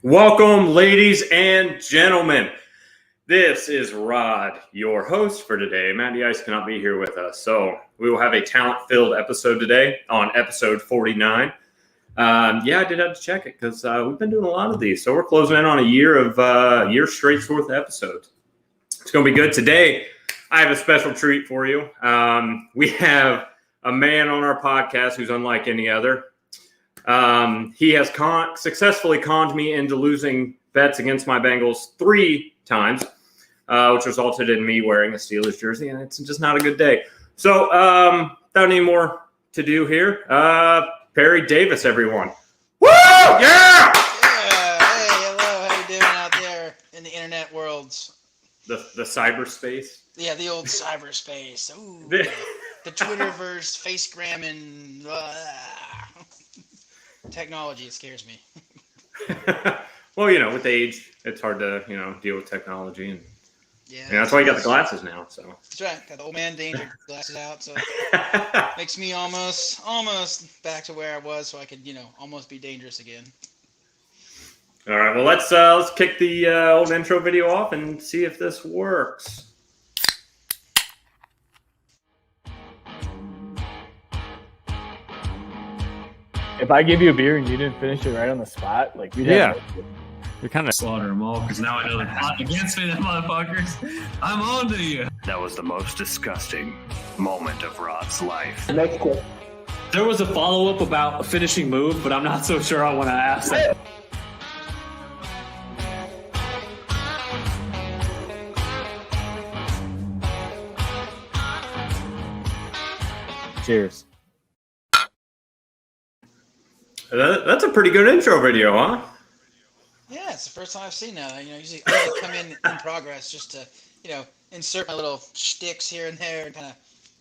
Welcome, ladies and gentlemen. This is Rod, your host for today. Matty Ice cannot be here with us, so we will have a talent-filled episode today on episode 49. I did have to check it because we've been doing a lot of these, so we're closing in on a year straight's worth of episodes. It's going to be good today. I have a special treat for you. We have a man on our podcast who's unlike any other. He has successfully conned me into losing bets against my Bengals 3 times, which resulted in me wearing a Steelers jersey, and it's just not a good day. So, without any more to do here, Perry Davis, everyone. Woo! Yeah! Yeah! Hey, hello. How you doing out there in the internet worlds? The cyberspace. Yeah, the old cyberspace. Ooh, the Twitterverse, Facegram, and technology. It scares me. Well, with age, it's hard to deal with technology, and yeah, that's why you got the glasses now. So that's right. Got the old man danger glasses out, so makes me almost back to where I was, so I could almost be dangerous again. All right. Well, let's kick the old intro video off and see if this works. If I give you a beer and you didn't finish it right on the spot, like we'd have You're kind of slaughter them all because now I know they're plotting against me, them motherfuckers. I'm on to you. That was the most disgusting moment of Rod's life. Next question. There was a follow-up about a finishing move, but I'm not so sure I want to ask that. Cheers. That's a pretty good intro video, huh? Yeah, it's the first time I've seen that. Usually I come in progress just to, insert my little shticks here and there and kind of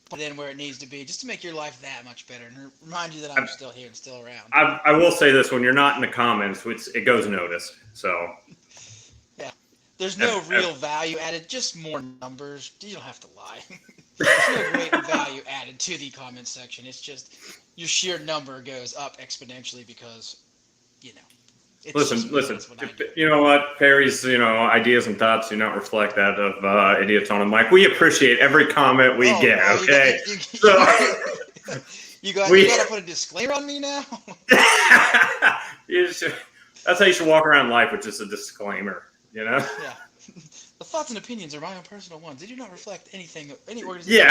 put it in where it needs to be, just to make your life that much better and remind you that I'm still here and still around. I will say this: when you're not in the comments, it goes noticed. So yeah, there's no real value added, just more numbers. You don't have to lie. There's no great value added to the comment section. It's just your sheer number goes up exponentially because, Listen. You know what? Perry's, ideas and thoughts do not reflect that of idiots on a mic. We appreciate every comment we get. Okay. You got to put a disclaimer on me now. That's how you should walk around life, with just a disclaimer. Yeah. The thoughts and opinions are my own personal ones. They do not reflect any organization.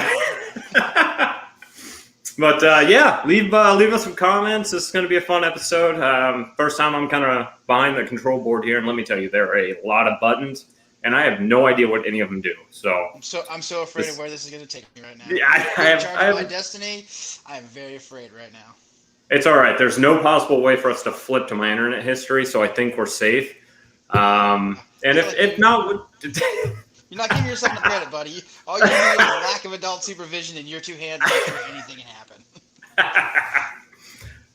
Yeah. But leave us some comments. This is going to be a fun episode. First time I'm kind of behind the control board here, and let me tell you, there are a lot of buttons, and I have no idea what any of them do. So I'm so afraid of where this is going to take me right now. Yeah, I have my destiny. I am very afraid right now. It's all right. There's no possible way for us to flip to my internet history, so I think we're safe. And if not. You're not giving yourself the credit, buddy. All you need is a lack of adult supervision and your 2 hands before anything can happen.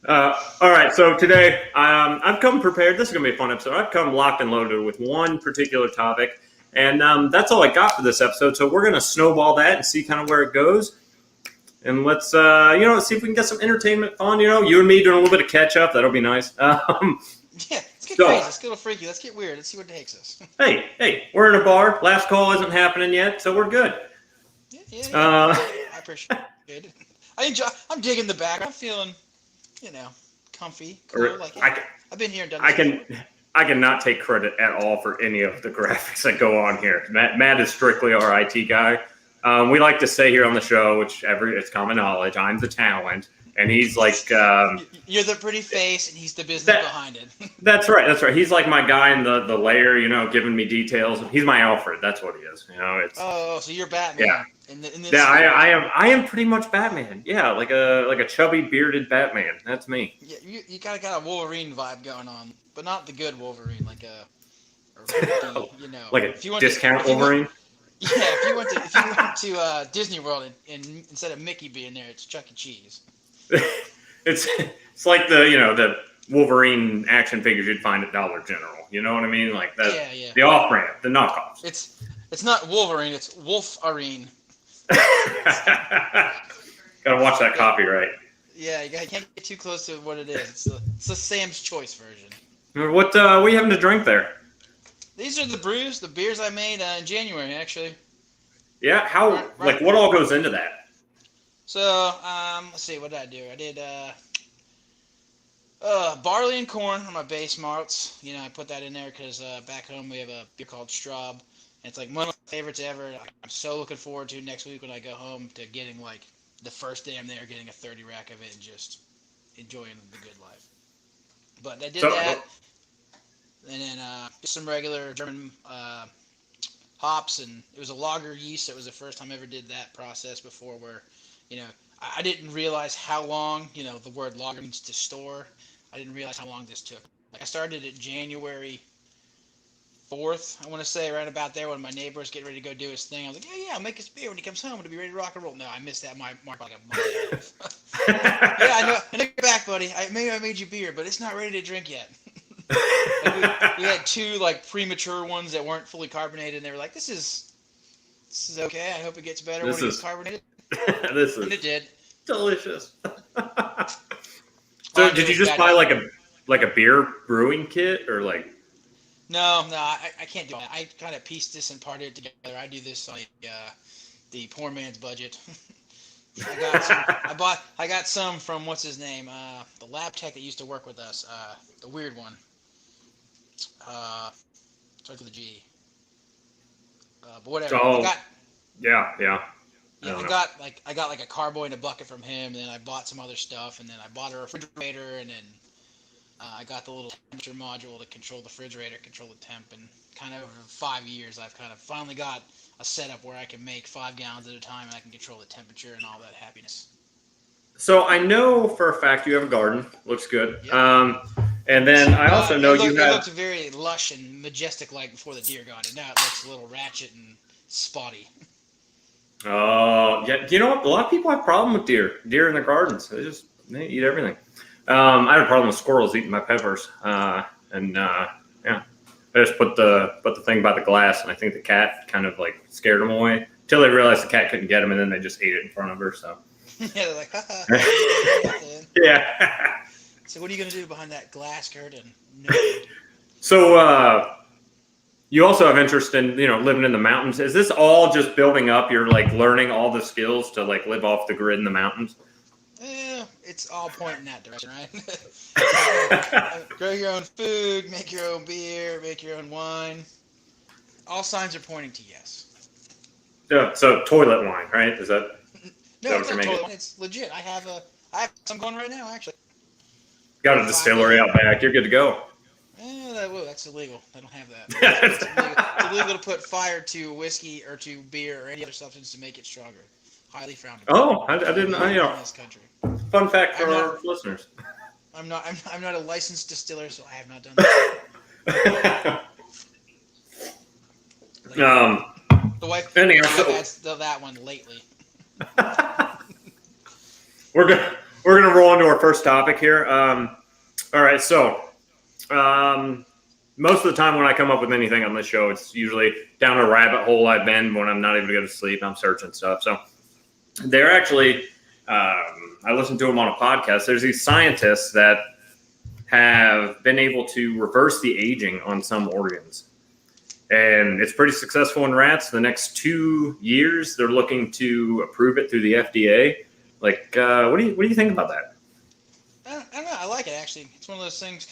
All right, so today I've come prepared. This is going to be a fun episode. I've come locked and loaded with one particular topic, and that's all I got for this episode. So we're going to snowball that and see kind of where it goes. And let's, see if we can get some entertainment fun. You and me doing a little bit of catch up. That'll be nice. Yeah, let's get crazy. Let's get a little freaky. Let's get weird. Let's see what takes us. Hey, we're in a bar. Last call isn't happening yet, so we're good. Yeah. I appreciate it. I'm digging the back. I'm feeling, comfy, cool. I've been here and done this. I cannot take credit at all for any of the graphics that go on here. Matt is strictly our IT guy. We like to say here on the show, which it's common knowledge, I'm the talent. And he's like... you're the pretty face, and he's the business behind it. That's right. He's like my guy in the lair, giving me details. He's my Alfred. That's what he is. Oh, so you're Batman. Yeah. In this I am pretty much Batman. Yeah, like a chubby, bearded Batman. That's me. Yeah, you got a Wolverine vibe going on, but not the good Wolverine, like a discount Wolverine. Yeah, if you went to Disney World and instead of Mickey being there, it's Chuck E. Cheese. It's like the Wolverine action figures you'd find at Dollar General. You know what I mean? Like that. Yeah. The off-brand, the knockoffs. It's not Wolverine. It's Wolf-arine. Gotta watch that copyright. Yeah, you can't get too close to what it is. It's the Sam's Choice version. What are you having to drink there? These are the beers I made in January, actually. Yeah, how Right. what all goes into that? So, let's see, what did I do? I did barley and corn are my base malts. You know, I put that in there because back home we have a beer called Straub. And it's like one of my favorites ever. I'm so looking forward to next week when I go home to getting like the first day I'm there, getting a 30 rack of it and just enjoying the good life. But I did that. And then just some regular German hops, and it was a lager yeast. It was the first time I ever did that process before where, you know, I didn't realize how long, you know, the word lager means to store. I didn't realize how long this took. Like I started it January 4th, I want to say, right about there when my neighbor was getting ready to go do his thing. I was like, yeah, I'll make his beer when he comes home. It'll be ready to rock and roll. No, I missed that mark like a month. Yeah, I know. I look back, buddy. Maybe I made you beer, but it's not ready to drink yet. we had two like premature ones that weren't fully carbonated, and they were like, "This is okay. I hope it gets better when it gets carbonated." And it did. Delicious. So, did you just buy like a beer brewing kit or like? No, I can't do that. I kind of pieced this and parted it together. I do this on the poor man's budget. I got some from what's his name, the lab tech that used to work with us, the weird one. Starts with a G. But whatever. Oh, Yeah, I got like a carboy and a bucket from him, and then I bought some other stuff, and then I bought a refrigerator, and then I got the little temperature module to control the refrigerator, control the temp, and kind of over 5 years, I've kind of finally got a setup where I can make 5 gallons at a time, and I can control the temperature and all that happiness. So I know for a fact you have a garden. Looks good. Yep. And then I also know you have. It looked very lush and majestic like before the deer got it. Now it looks a little ratchet and spotty. Oh, yeah. You know what? A lot of people have a problem with deer in their gardens. They eat everything. I had a problem with squirrels eating my peppers. Yeah. I just put the thing by the glass, and I think the cat kind of like scared them away until they realized the cat couldn't get them, and then they just ate it in front of her. So. Yeah, they're like, haha. Yeah. So what are you going to do behind that glass curtain? No. So you also have interest in, living in the mountains. Is this all just building up? You're like learning all the skills to like live off the grid in the mountains? It's all pointing that direction, right? Grow your own food, make your own beer, make your own wine. All signs are pointing to yes. Yeah, so toilet wine, right? Is that? No, it's not toilet wine. It's legit. I have some going right now, actually. Got a distillery out back. You're good to go. That's illegal. I don't have that. It's illegal to put fire to whiskey or to beer or any other substance to make it stronger. Highly frowned upon. Oh, I didn't know. In this country. Fun fact for our listeners. I'm not a licensed distiller, so I have not done that. The wife adds that one lately. We're gonna roll into our first topic here. All right, so most of the time when I come up with anything on this show, it's usually down a rabbit hole I've been when I'm not able to go to sleep. I'm searching stuff. So they're actually, I listened to them on a podcast. There's these scientists that have been able to reverse the aging on some organs. And it's pretty successful in rats. The next 2 years, they're looking to approve it through the FDA. Like, what do you think about that? I don't know. I like it, actually. It's one of those things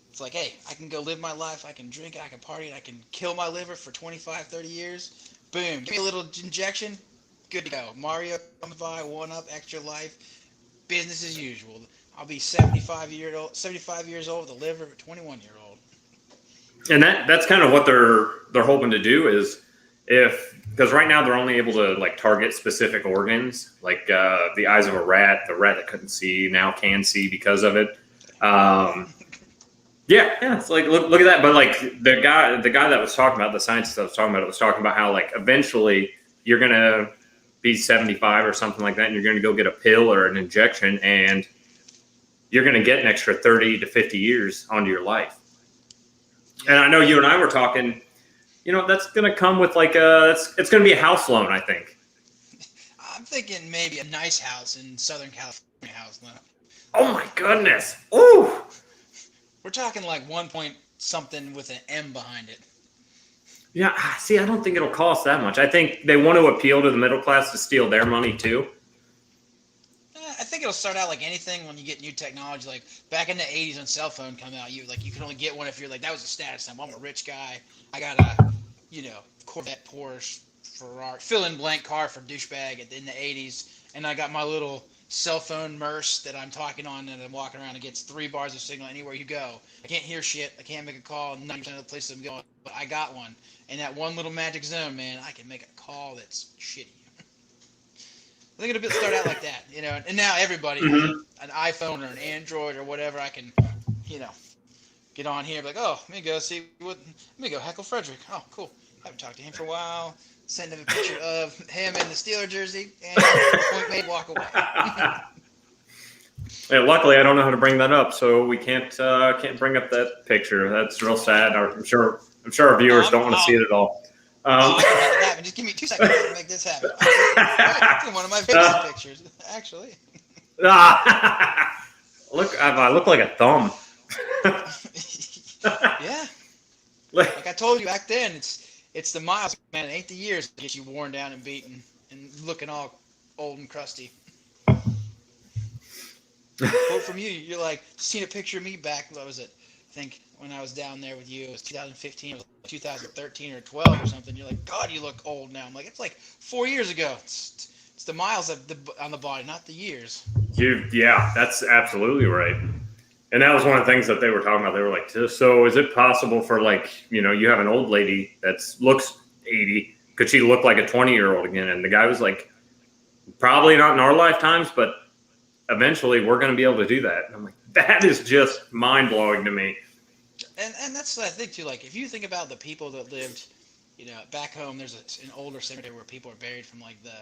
it's like, hey, I can go live my life. I can drink it. I can party it. I can kill my liver for 25, 30 years. Boom. Give me a little injection. Good to go. Mario comes by, 1-up, extra life. Business as usual. I'll be 75 years old with a liver of a 21-year-old. And that's kind of what they're hoping to do is because right now they're only able to like target specific organs, like the eyes of a rat. The rat that couldn't see now can see because of it. Yeah, it's like look at that. But like the guy that was talking about, the scientist that was talking about it was talking about how like eventually you're gonna be 75 or something like that, and you're gonna go get a pill or an injection, and you're gonna get an extra 30 to 50 years onto your life. And I know you and I were talking. That's going to come with like it's going to be a house loan, I think. I'm thinking maybe a nice house in Southern California house loan. Oh my goodness! Ooh, We're talking like 1 point something with an M behind it. Yeah, see, I don't think it'll cost that much. I think they want to appeal to the middle class to steal their money too. I think it'll start out like anything when you get new technology. Like back in the '80s when cell phone come out, you could only get one if you're like, that was a status symbol. I'm a rich guy. I got a, Corvette, Porsche, Ferrari, fill in blank car for douchebag in the '80s, and I got my little cell phone Merce that I'm talking on and I'm walking around. It gets 3 bars of signal anywhere you go. I can't hear shit. I can't make a call 90% of the places I'm going, but I got one. And that one little magic zone, man, I can make a call that's shitty. I think it'll start out like that, and now everybody has an iPhone or an Android or whatever. I can, get on here and be like, oh, let me go heckle Frederick. Oh, cool. Haven't talked to him for a while. Send him a picture of him in the Steeler jersey and point made, walk away. Yeah, luckily, I don't know how to bring that up, so we can't bring up that picture. That's real sad. I'm sure our viewers don't want to see it at all. I can make it happen. Just give me 2 seconds to make this happen. It's one of my favorite pictures, actually. Look, I look like a thumb. Yeah. Like I told you back then, it's the miles, man. It ain't the years that get you worn down and beaten and looking all old and crusty. Quote from you, you're like, seen a picture of me back, what was it? I think when I was down there with you, it was 2015, it was 2013 or 12 or something. You're like, God, you look old now. I'm like, it's like 4 years ago. It's the miles on the body, not the years. Yeah, that's absolutely right. And that was one of the things that they were talking about. They were like, so is it possible for you have an old lady that looks 80, could she look like a 20-year-old again? And the guy was like, probably not in our lifetimes, but eventually we're going to be able to do that. And I'm like, that is just mind-blowing to me. And that's what I think too. Like if you think about the people that lived, back home, there's an older cemetery where people are buried from like the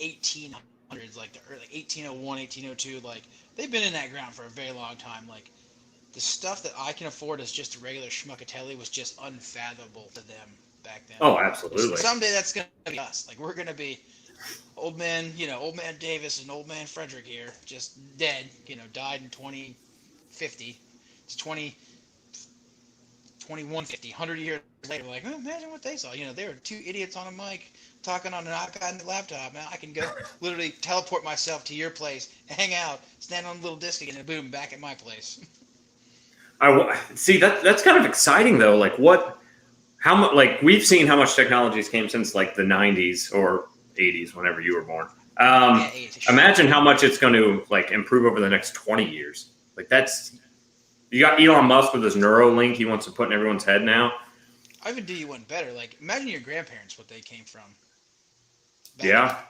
1800s, like the early 1801, 1802. Like they've been in that ground for a very long time. Like the stuff that I can afford as just a regular schmuckatelli was just unfathomable to them back then. Oh, absolutely. Someday that's gonna be us. Like we're gonna be old man Davis and old man Frederick here, just dead. Died in 2050. It's 2150, 100 years later. Like, imagine what they saw. They were 2 idiots on a mic talking on an iPad laptop. Now I can go literally teleport myself to your place, hang out, stand on a little disc again, and boom, back at my place. I see that's kind of exciting though. Like how much? Like we've seen how much technology's came since like the 90s or 80s, whenever you were born. Imagine how much it's going to like improve over the next 20 years. Like you got Elon Musk with his Neuralink he wants to put in everyone's head now. I would do you one better. Like imagine your grandparents, what they came from.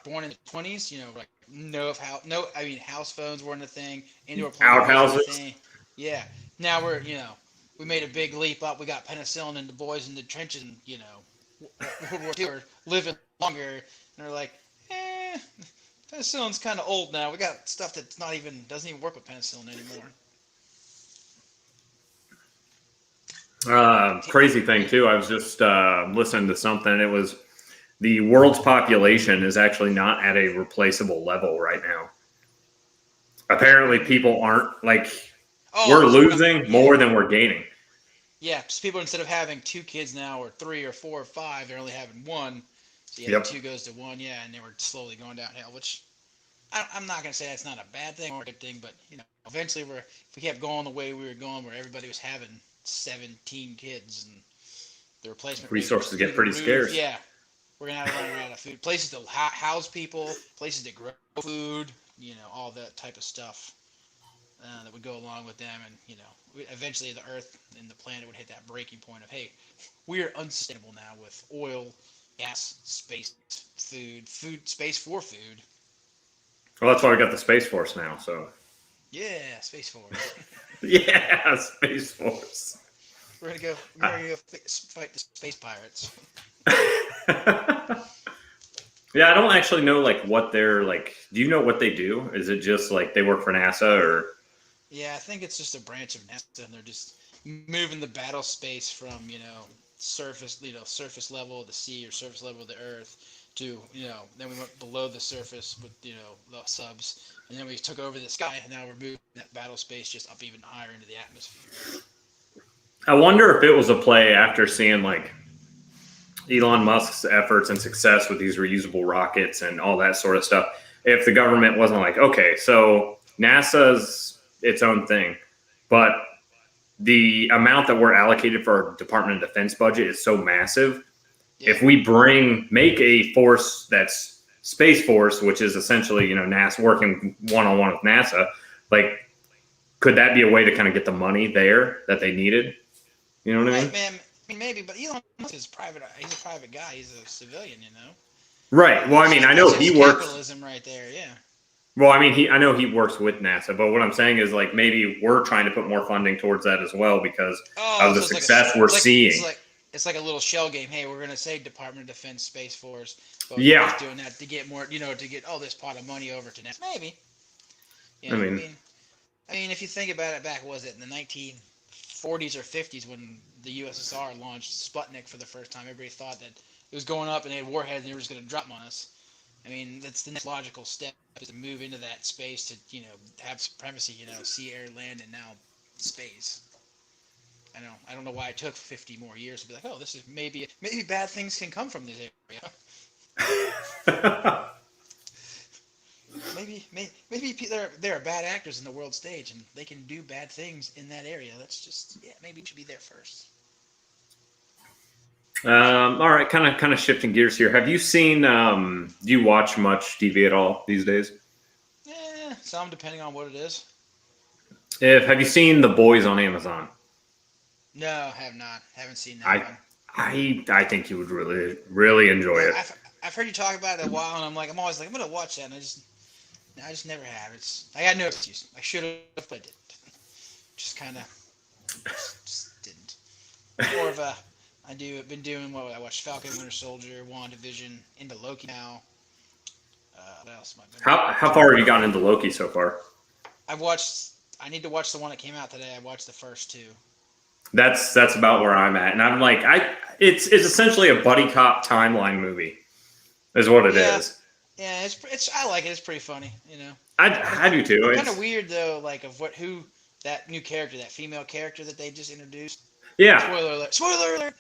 Born in the 20s, house phones weren't a thing. Indoor plumbing Outhouses. wasn't a thing. Yeah. Now we made a big leap up. We got penicillin and the boys in the trenches and, World War II are living longer. And they're like, penicillin's kind of old now. We got stuff that doesn't even work with penicillin anymore. Crazy thing too. I was just listening to something. It was the world's population is actually not at a replaceable level right now. Apparently, people aren't we're losing more than we're gaining. Yeah, because people instead of having 2 kids now, or 3 or 4 or 5, they're only having 1. So Yep. 2 goes to 1. Yeah, and they were slowly going downhill. Which I'm not gonna say that's not a bad thing or a good thing, but eventually if we kept going the way we were going, where everybody was having 17 kids and the replacement Resources get pretty scarce. Yeah, we're gonna have to run out of food. Places to house people, places to grow food, all that type of stuff that would go along with them, and eventually the Earth and the planet would hit that breaking point of, hey, we are unsustainable now with oil, gas, space, space for food. Well, that's why we got the Space Force now. So. Yeah, Space Force. Yeah, Space Force. We're gonna go fight the space pirates. Yeah, I don't actually know what they're like. Do you know what they do? Is it just they work for NASA or? Yeah, I think it's just a branch of NASA, and they're just moving the battle space from surface level of the sea or surface level of the Earth to then we went below the surface with the subs, and then we took over the sky, and now we're moving that battle space just up even higher into the atmosphere. I wonder if it was a play after seeing like Elon Musk's efforts and success with these reusable rockets and all that sort of stuff. If the government wasn't like, okay, so NASA's its own thing, but the amount that we're allocated for our Department of Defense budget is so massive. Yeah. If we make a force that's Space Force, which is essentially, NASA working one-on-one with NASA, like, could that be a way to kind of get the money there that they needed? You know what I mean? Man, maybe, but Elon Musk is private. He's a private guy. He's a civilian, Right. Well, I mean, I know That's he just works. capitalism right there. Yeah. Well, I mean, I know he works with NASA, but what I'm saying is like maybe we're trying to put more funding towards that as well because of the so success we're seeing. It's like a little shell game. Hey, we're gonna say Department of Defense, Space Force, but Yeah. we're just doing that to get more, to get all this pot of money over to NASA. Maybe. I mean, if you think about it, back was it in the 1940s or 50s when the USSR launched Sputnik for the first time? Everybody thought that it was going up and they had warheads and they were just gonna drop them on us. I mean, that's the next logical step is to move into that space to, have supremacy, sea, air, land, and now space. I don't know why it took 50 more years to be like, oh, this is maybe bad things can come from this area. maybe there are bad actors in the world stage and they can do bad things in that area. Maybe we should be there first. All right, kind of shifting gears here. Have you seen? Do you watch much TV at all these days? Yeah, some depending on what it is. Have you seen The Boys on Amazon? No, have not. Haven't seen that one. I think you would really enjoy it. I've heard you talk about it a while, and I'm always like, I'm gonna watch that, and I just never have. I got no excuse. I should have, but I didn't. Just kind of, just didn't. More of a. I've been doing what I watched: Falcon, Winter Soldier, WandaVision, into Loki now. What else am I doing? How far have you gotten into Loki so far? I need to watch the one that came out today. I watched the first two. That's about where I'm at, and I'm like, it's essentially a buddy cop timeline movie, is what it is. Yeah, it's I like it. It's pretty funny, I do too. It's kind of weird though, like who that new character, that female character that they just introduced. Yeah. Spoiler alert! Spoiler alert!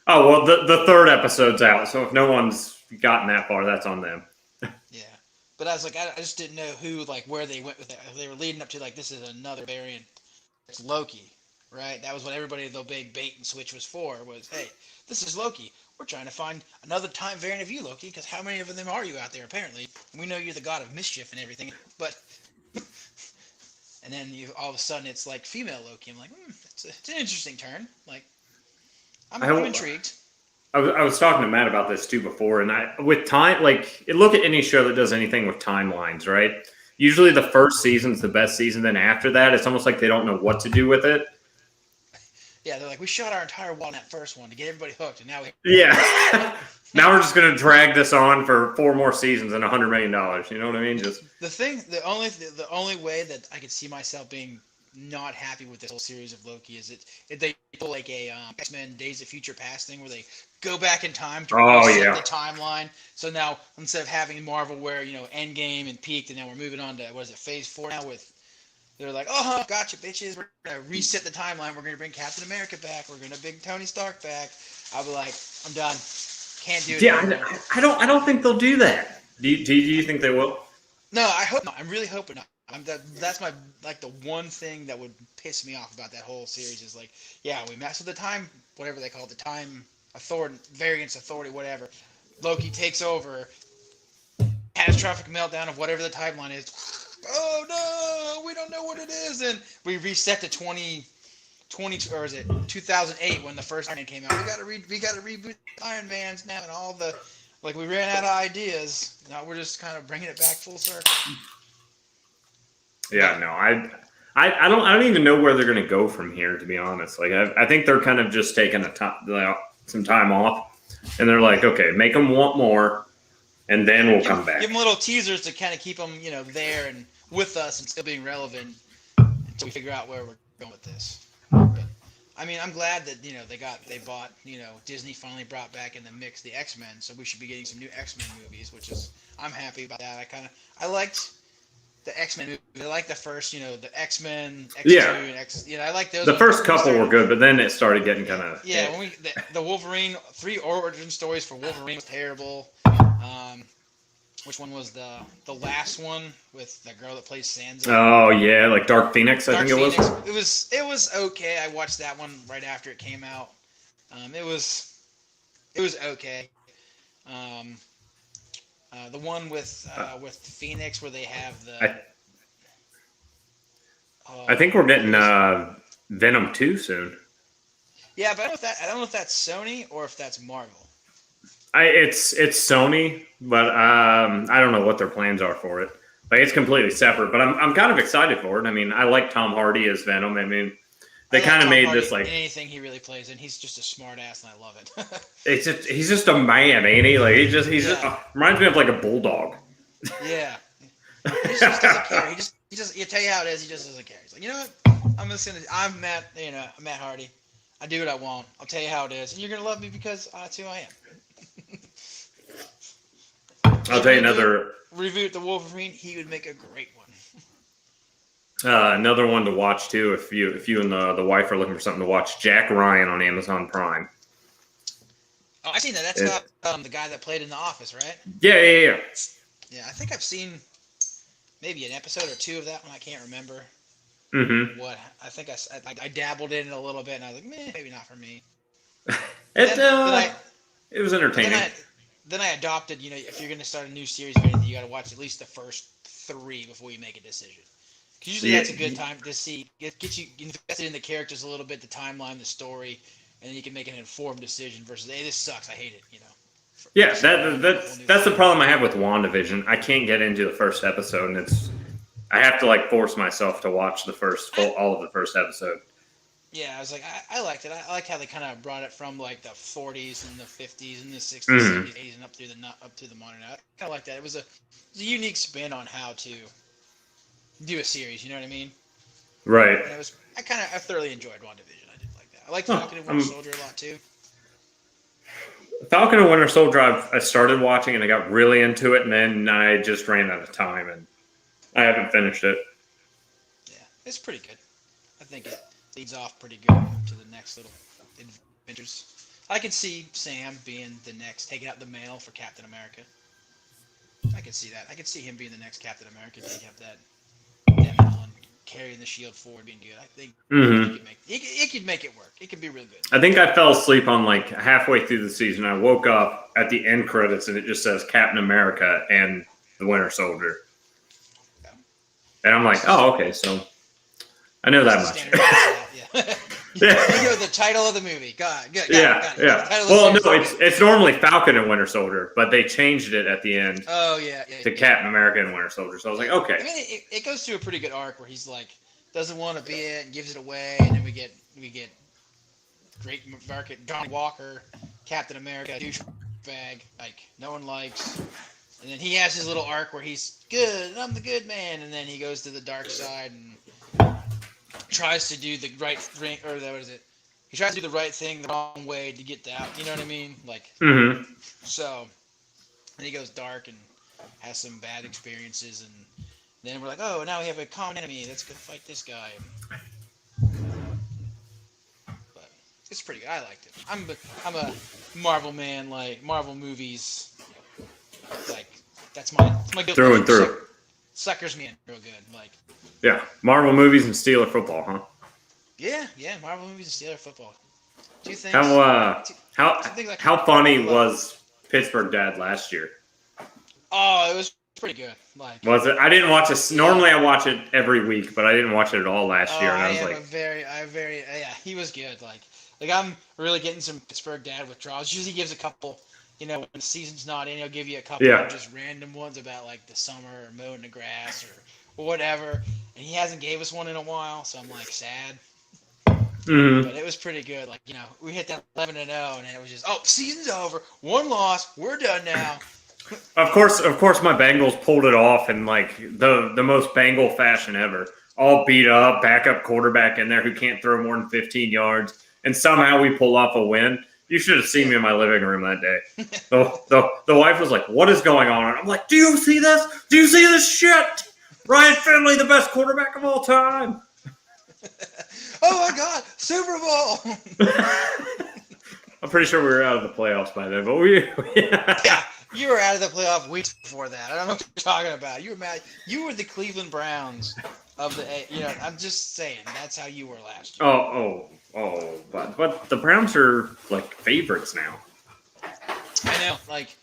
Oh well, the third episode's out, so if no one's gotten that far, that's on them. Yeah, but I was like, I just didn't know where they went with it. They were leading up to like, this is another variant. It's Loki, right? That was what the big bait and switch was for. Was, hey, this is Loki. We're trying to find another time variant of you, Loki, because how many of them are you out there? Apparently, we know you're the god of mischief and everything, but. And then all of a sudden it's like female Loki. I'm like, it's an interesting turn. Like, I'm intrigued. I was talking to Matt about this too before, and look at any show that does anything with timelines, right? Usually the first season's the best season. Then after that, it's almost like they don't know what to do with it. Yeah, they're like, we shot our entire wall in that first one to get everybody hooked, and now now we're just gonna drag this on for 4 more seasons and $100 million. You know what I mean? Just the only way that I could see myself being not happy with this whole series of Loki is if they pull like a X-Men Days of Future Past thing where they go back in time to reset the timeline. So now instead of having Marvel where Endgame and peaked, and now we're moving on to Phase 4 now with. They're like, oh, gotcha, bitches. We're going to reset the timeline. We're going to bring Captain America back. We're going to bring Tony Stark back. I'll be like, I'm done. Can't do it anymore. I don't think they'll do that. Do you think they will? No, I hope not. I'm really hoping not. That's my the one thing that would piss me off about that whole series is like, yeah, we mess with the time, whatever they call it, the time authority, variance authority, whatever. Loki takes over, catastrophic meltdown of whatever the timeline is. Oh no, we don't know what it is, and we reset to 2020 or is it 2008 when the first Iron Man came out. We got to reboot Iron Man's now, and all the we ran out of ideas. Now we're just kind of bringing it back full circle. Yeah, no, I don't even know where they're going to go from here, to be honest. Like I think they're kind of just taking some time off, and they're like, okay, make them want more. And then we'll come back. Give them little teasers to kind of keep them, there and with us and still being relevant until we figure out where we're going with this. But, I mean, I'm glad that they bought Disney finally brought back in the mix the X-Men, so we should be getting some new X-Men movies, which is I'm happy about that. I liked the X-Men movie. I like the first, the X-Men, X2, Yeah. and X. I like those. The ones. first couple were good, but then it started getting kind of. Yeah, when the Wolverine 3 origin stories for Wolverine was terrible. Which one was the last one with the girl that plays Sansa? Oh yeah, like Dark Phoenix, I Dark think it Phoenix. was. It was okay. I watched that one right after it came out. It was okay. The one with Phoenix where they have the. I think we're getting Venom 2 soon. Yeah, but I don't know if that's Sony or if that's Marvel. It's Sony, but I don't know what their plans are for it. Like it's completely separate, but I'm kind of excited for it. I mean, I like Tom Hardy as Venom. I mean, they kind of made Hardy this like in anything he really plays in. He's just a smart ass, and I love it. he's just a man, ain't he? Like he's just reminds me of like a bulldog. Yeah, he just doesn't care. He just you tell you how it is. He just doesn't care. He's like, you know what? I'm Matt. I'm Matt Hardy. I do what I want. I'll tell you how it is, and you're gonna love me because that's who I am. I'll tell you another reboot the Wolverine. He would make a great one. Another one to watch too, if you and the wife are looking for something to watch. Jack Ryan on Amazon Prime. Oh, I've seen that. That's not the guy that played in The Office, right? Yeah. Yeah, I think I've seen maybe an episode or two of that one. I can't remember. Mm-hmm. What I think I dabbled in it a little bit, and I was like, maybe not for me. It was entertaining. Then I adopted, if you're going to start a new series or anything, you got to watch at least the first 3 before you make a decision. Because usually that's a good time to see, get you invested in the characters a little bit, the timeline, the story, and then you can make an informed decision versus, hey, this sucks, I hate it, Yeah, that's the problem I have with WandaVision. I can't get into the first episode, and I have to force myself to watch all of the first episode. Yeah, I was like, I liked it. I liked how they kind of brought it from the 40s and the 50s and the 60s, Mm-hmm. 70s, 80s, and up through the modern era. I kind of like that. It was a unique spin on how to do a series. You know what I mean? Right. And I thoroughly enjoyed WandaVision. I did like that. I liked Falcon and Winter Soldier a lot too. Falcon and Winter Soldier, I started watching and I got really into it, and then I just ran out of time and I haven't finished it. Yeah, it's pretty good. I think it leads off pretty good to the next little adventures. I could see Sam being the next, taking out the mail for Captain America. I could see that. I could see him being the next Captain America, taking up that mail and carrying the shield forward, being good. I think it could make it work. It could be real good. I think I fell asleep on halfway through the season. I woke up at the end credits and it just says Captain America and the Winter Soldier. And I'm like, oh, okay, so I know that much. Yeah. The title of the movie. Got it. Yeah. Well, no, it's normally Falcon and Winter Soldier, but they changed it at the end. Oh yeah. To Captain America and Winter Soldier. So I was like, okay. I mean, it goes through a pretty good arc where he's doesn't want to be it and gives it away, and then we get great market Johnny Walker, Captain America, douchebag, no one likes. And then he has his little arc where he's good, I'm the good man, and then he goes to the dark side and tries to do the right thing, or what is it? He tries to do the right thing the wrong way to get out. You know what I mean? So, and he goes dark and has some bad experiences, and then we're like, oh, now we have a common enemy. Let's go fight this guy. But it's pretty good. I liked it. I'm a Marvel man. Marvel movies. That's my guilty through and through. Suckers me in real good. Yeah, Marvel movies and Steeler football, huh? Yeah, Marvel movies and Steeler football. Two things. How funny was Pittsburgh Dad last year? Oh, it was pretty good. Was it? I didn't watch it. Normally, I watch it every week, but I didn't watch it at all last year. And I was he was good. I'm really getting some Pittsburgh Dad withdrawals. Usually, he gives a couple. When the season's not in, he'll give you a couple of just random ones about the summer or mowing the grass or whatever. And he hasn't gave us one in a while, so I'm sad. Mm-hmm. But it was pretty good. We hit that 11-0, and then it was just, season's over. 1 loss. We're done now. Of course, my Bengals pulled it off in the most Bengal fashion ever. All beat up, backup quarterback in there who can't throw more than 15 yards, and somehow we pull off a win. You should have seen me in my living room that day. The wife was like, "What is going on?" And I'm like, "Do you see this? Do you see this shit?" Ryan Finley, the best quarterback of all time. Oh my God, Super Bowl! I'm pretty sure we were out of the playoffs by then, but we. Yeah, you were out of the playoff weeks before that. I don't know what you're talking about. You were mad. You were the Cleveland Browns of the. I'm just saying that's how you were last year. Oh! But the Browns are like favorites now. I know. Like,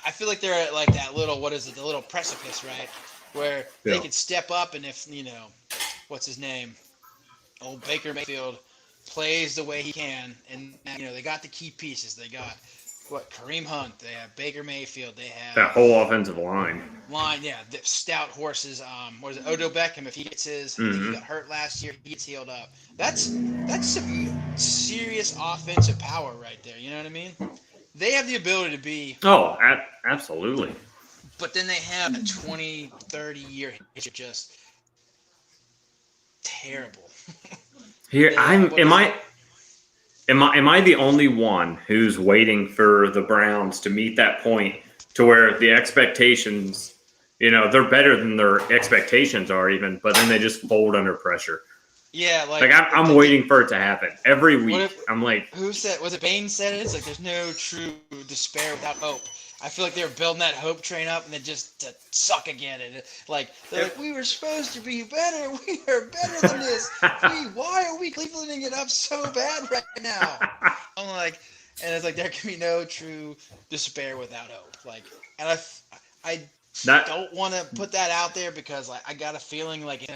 I feel like they're at like that little the little precipice, right, where they could step up, and if what's his name, old Baker Mayfield plays the way he can, and they got the key pieces. They got Kareem Hunt. They have Baker Mayfield. They have That whole offensive line. The stout horses. What is it? Odo Beckham. If he gets his, I think he got hurt last year. He gets healed up. That's some serious offensive power right there. You know what I mean? They have the ability to be. Oh, absolutely. But then they have a 20, 30 year history just terrible. Here, am I the only one who's waiting for the Browns to meet that point to where the expectations, they're better than their expectations are even, but then they just fold under pressure. Yeah, I'm waiting for it to happen every week. I'm like, who said? Was it Bain said it? It's like there's no true despair without hope. I feel like they were building that hope train up and then just to suck again. And they're like, we were supposed to be better. We are better than this. Why are we Clevelanding it up so bad right now? I'm like, and it's like there can be no true despair without hope. Like, and I don't want to put that out there because I got a feeling like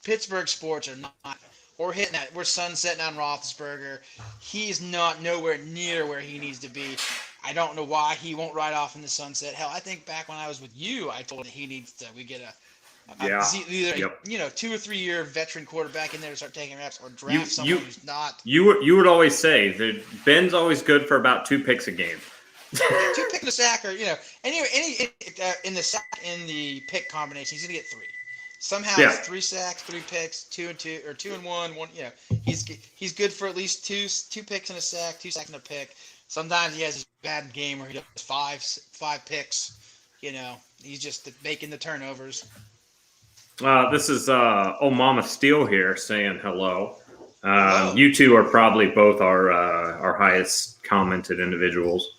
Pittsburgh sports are not. We're hitting that. We're sunsetting on Roethlisberger. He's not nowhere near where he needs to be. I don't know why he won't ride off in the sunset. Hell, I think back when I was with you, I told him he needs to. We get either 2 or 3 year veteran quarterback in there to start taking reps, or draft someone who's not. You would always say that Ben's always good for about 2 picks a game. 2 picks a sack, or any in the sack in the pick combination, he's gonna get 3. Somehow it's 3 sacks, 3 picks, 2 and 2, or 2 and 1. He's good for at least two picks and a sack, 2 sacks and a pick. Sometimes he has his bad game where he does 5 picks. He's just making the turnovers. This is Mama Steele here saying hello. You two are probably both our highest commented individuals.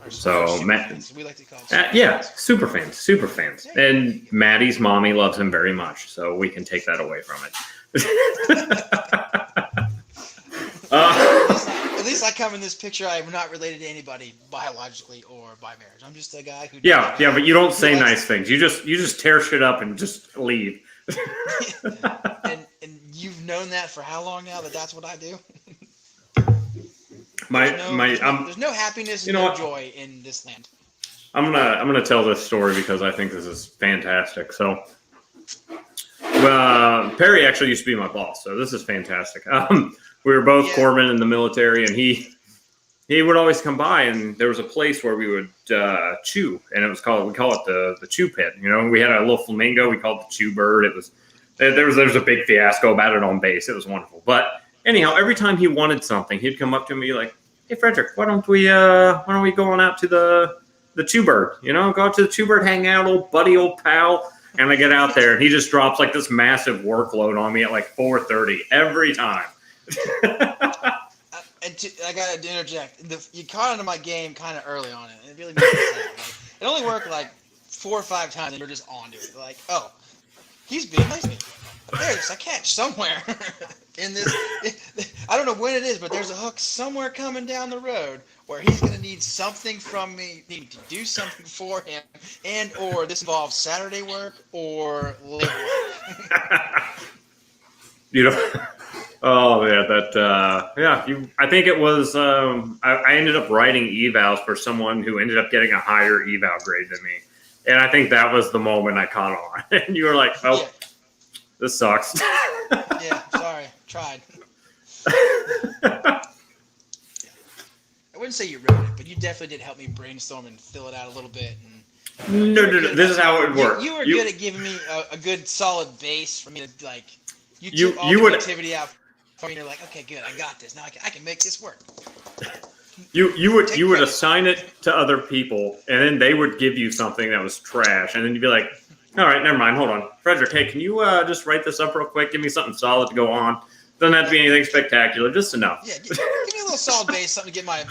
So Matt, we like to call super fans. Yeah. And Maddie's mommy loves him very much, so we can take that away from it. At least I come in this picture. I am not related to anybody biologically or by marriage. I'm just a guy who. Yeah, but you don't say nice things. You just tear shit up and just leave. and you've known that for how long now? That's what I do. There's no happiness and no joy in this land. I'm gonna tell this story because I think this is fantastic. So, Perry actually used to be my boss, so this is fantastic. We were both corpsmen in the military, and he would always come by, and there was a place where we would chew, and we call it the chew pit. We had a little flamingo. We called it the chew bird. There was a big fiasco about it on base. It was wonderful, but anyhow, every time he wanted something, he'd come up to me like, "Hey, Frederick, why don't we go on out to the chew bird? Go out to the chew bird, hang out, old buddy, old pal." And I get out there, and he just drops like this massive workload on me at like 4:30 every time. I gotta interject. You caught into my game kind of early on it. It really made me sad. It only worked like 4 or 5 times, and you're just onto it. Like, oh, he's being nice to me. There's a catch somewhere in this. I don't know when it is, but there's a hook somewhere coming down the road where he's going to need something from me, need to do something for him, or this involves Saturday work or late work. Oh yeah, I think it was. I ended up writing evals for someone who ended up getting a higher eval grade than me, and I think that was the moment I caught on. And you were like, "Oh, yeah. This sucks." Yeah, sorry, tried. I wouldn't say you wrote it, but you definitely did help me brainstorm and fill it out a little bit. And no. This is how it would work. You were good at giving me a good solid base for me to like. You took all the activity out. And you're like, okay, good, I got this. Now I can make this work. You would assign it to other people, and then they would give you something that was trash, and then you'd be like, All right, never mind. Hold on. Frederick, hey, can you just write this up real quick? Give me something solid to go on. Doesn't have to be anything spectacular, just enough. Yeah, give me a little solid base, something to get my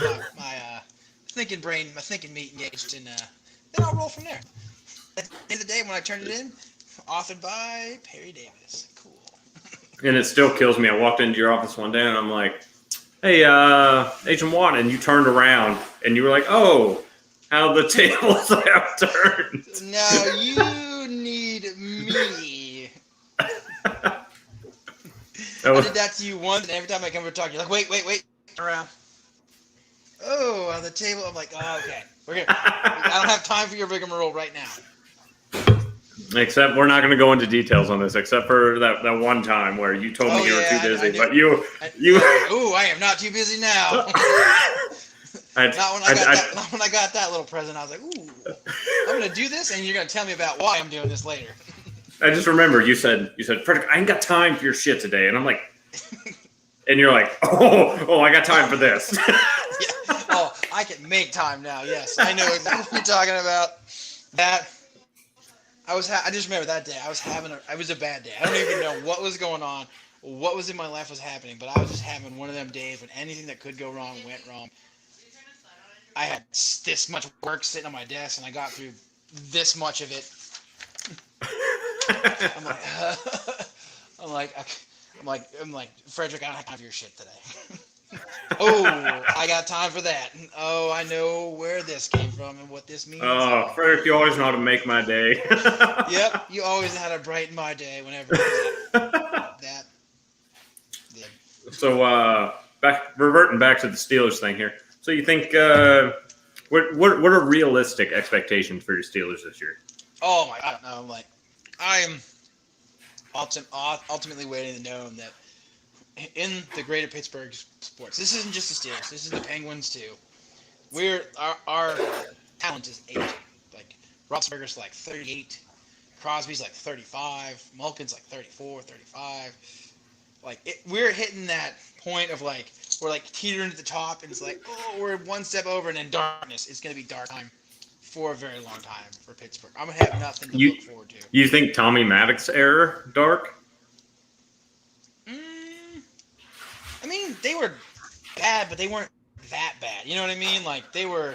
thinking brain, my thinking meat engaged, and then I'll roll from there. At the end of the day, when I turn it in, authored by Perry Davis. Cool. And it still kills me. I walked into your office one day and I'm like, hey, Agent Watt, and you turned around and you were like, oh, how the tables have turned. Now you need me. I did that to you once, and every time I come over to talk, you're like, wait, turn around. Oh, on the table, I'm like, oh, okay, we're good. I don't have time for your rigmarole right now. Except we're not going to go into details on this, except for that one time where you told me you were too busy, but you. Ooh, I am not too busy now. Not when I got that little present. I was like, ooh, I'm going to do this, and you're going to tell me about why I'm doing this later. I just remember you said, Frederick, I ain't got time for your shit today, and I'm like, and you're like, oh, I got time for this. Yeah. Oh, I can make time now. Yes, I know exactly what you're talking about. That I just remember that day. It was a bad day. I don't even know what was going on, what was in my life was happening, but I was just having one of them days when anything that could go wrong went wrong. I had this much work sitting on my desk, and I got through this much of it. I'm like, Frederick, I don't have time for your shit today. Oh, I got time for that. Oh, I know where this came from and what this means. Oh, Frederick, you always know how to make my day. Yep, you always know how to brighten my day whenever that. Yeah. So, reverting back to the Steelers thing here. So you think what are realistic expectations for your Steelers this year? Oh my God, no! I'm ultimately waiting to know that in the greater Pittsburgh sports, this isn't just the Steelers. This is the Penguins too. Our talent is aging. Like Roethlisberger's like 38, Crosby's like 35, Malkin's like 34, 35. We're hitting that point of we're like teetering at the top, and it's like, oh, we're one step over, and then darkness. It's gonna be dark time for a very long time for Pittsburgh. I'm gonna have nothing to look forward to. You think Tommy Maddox era dark? I mean, they were bad, but they weren't that bad. You know what I mean? They were.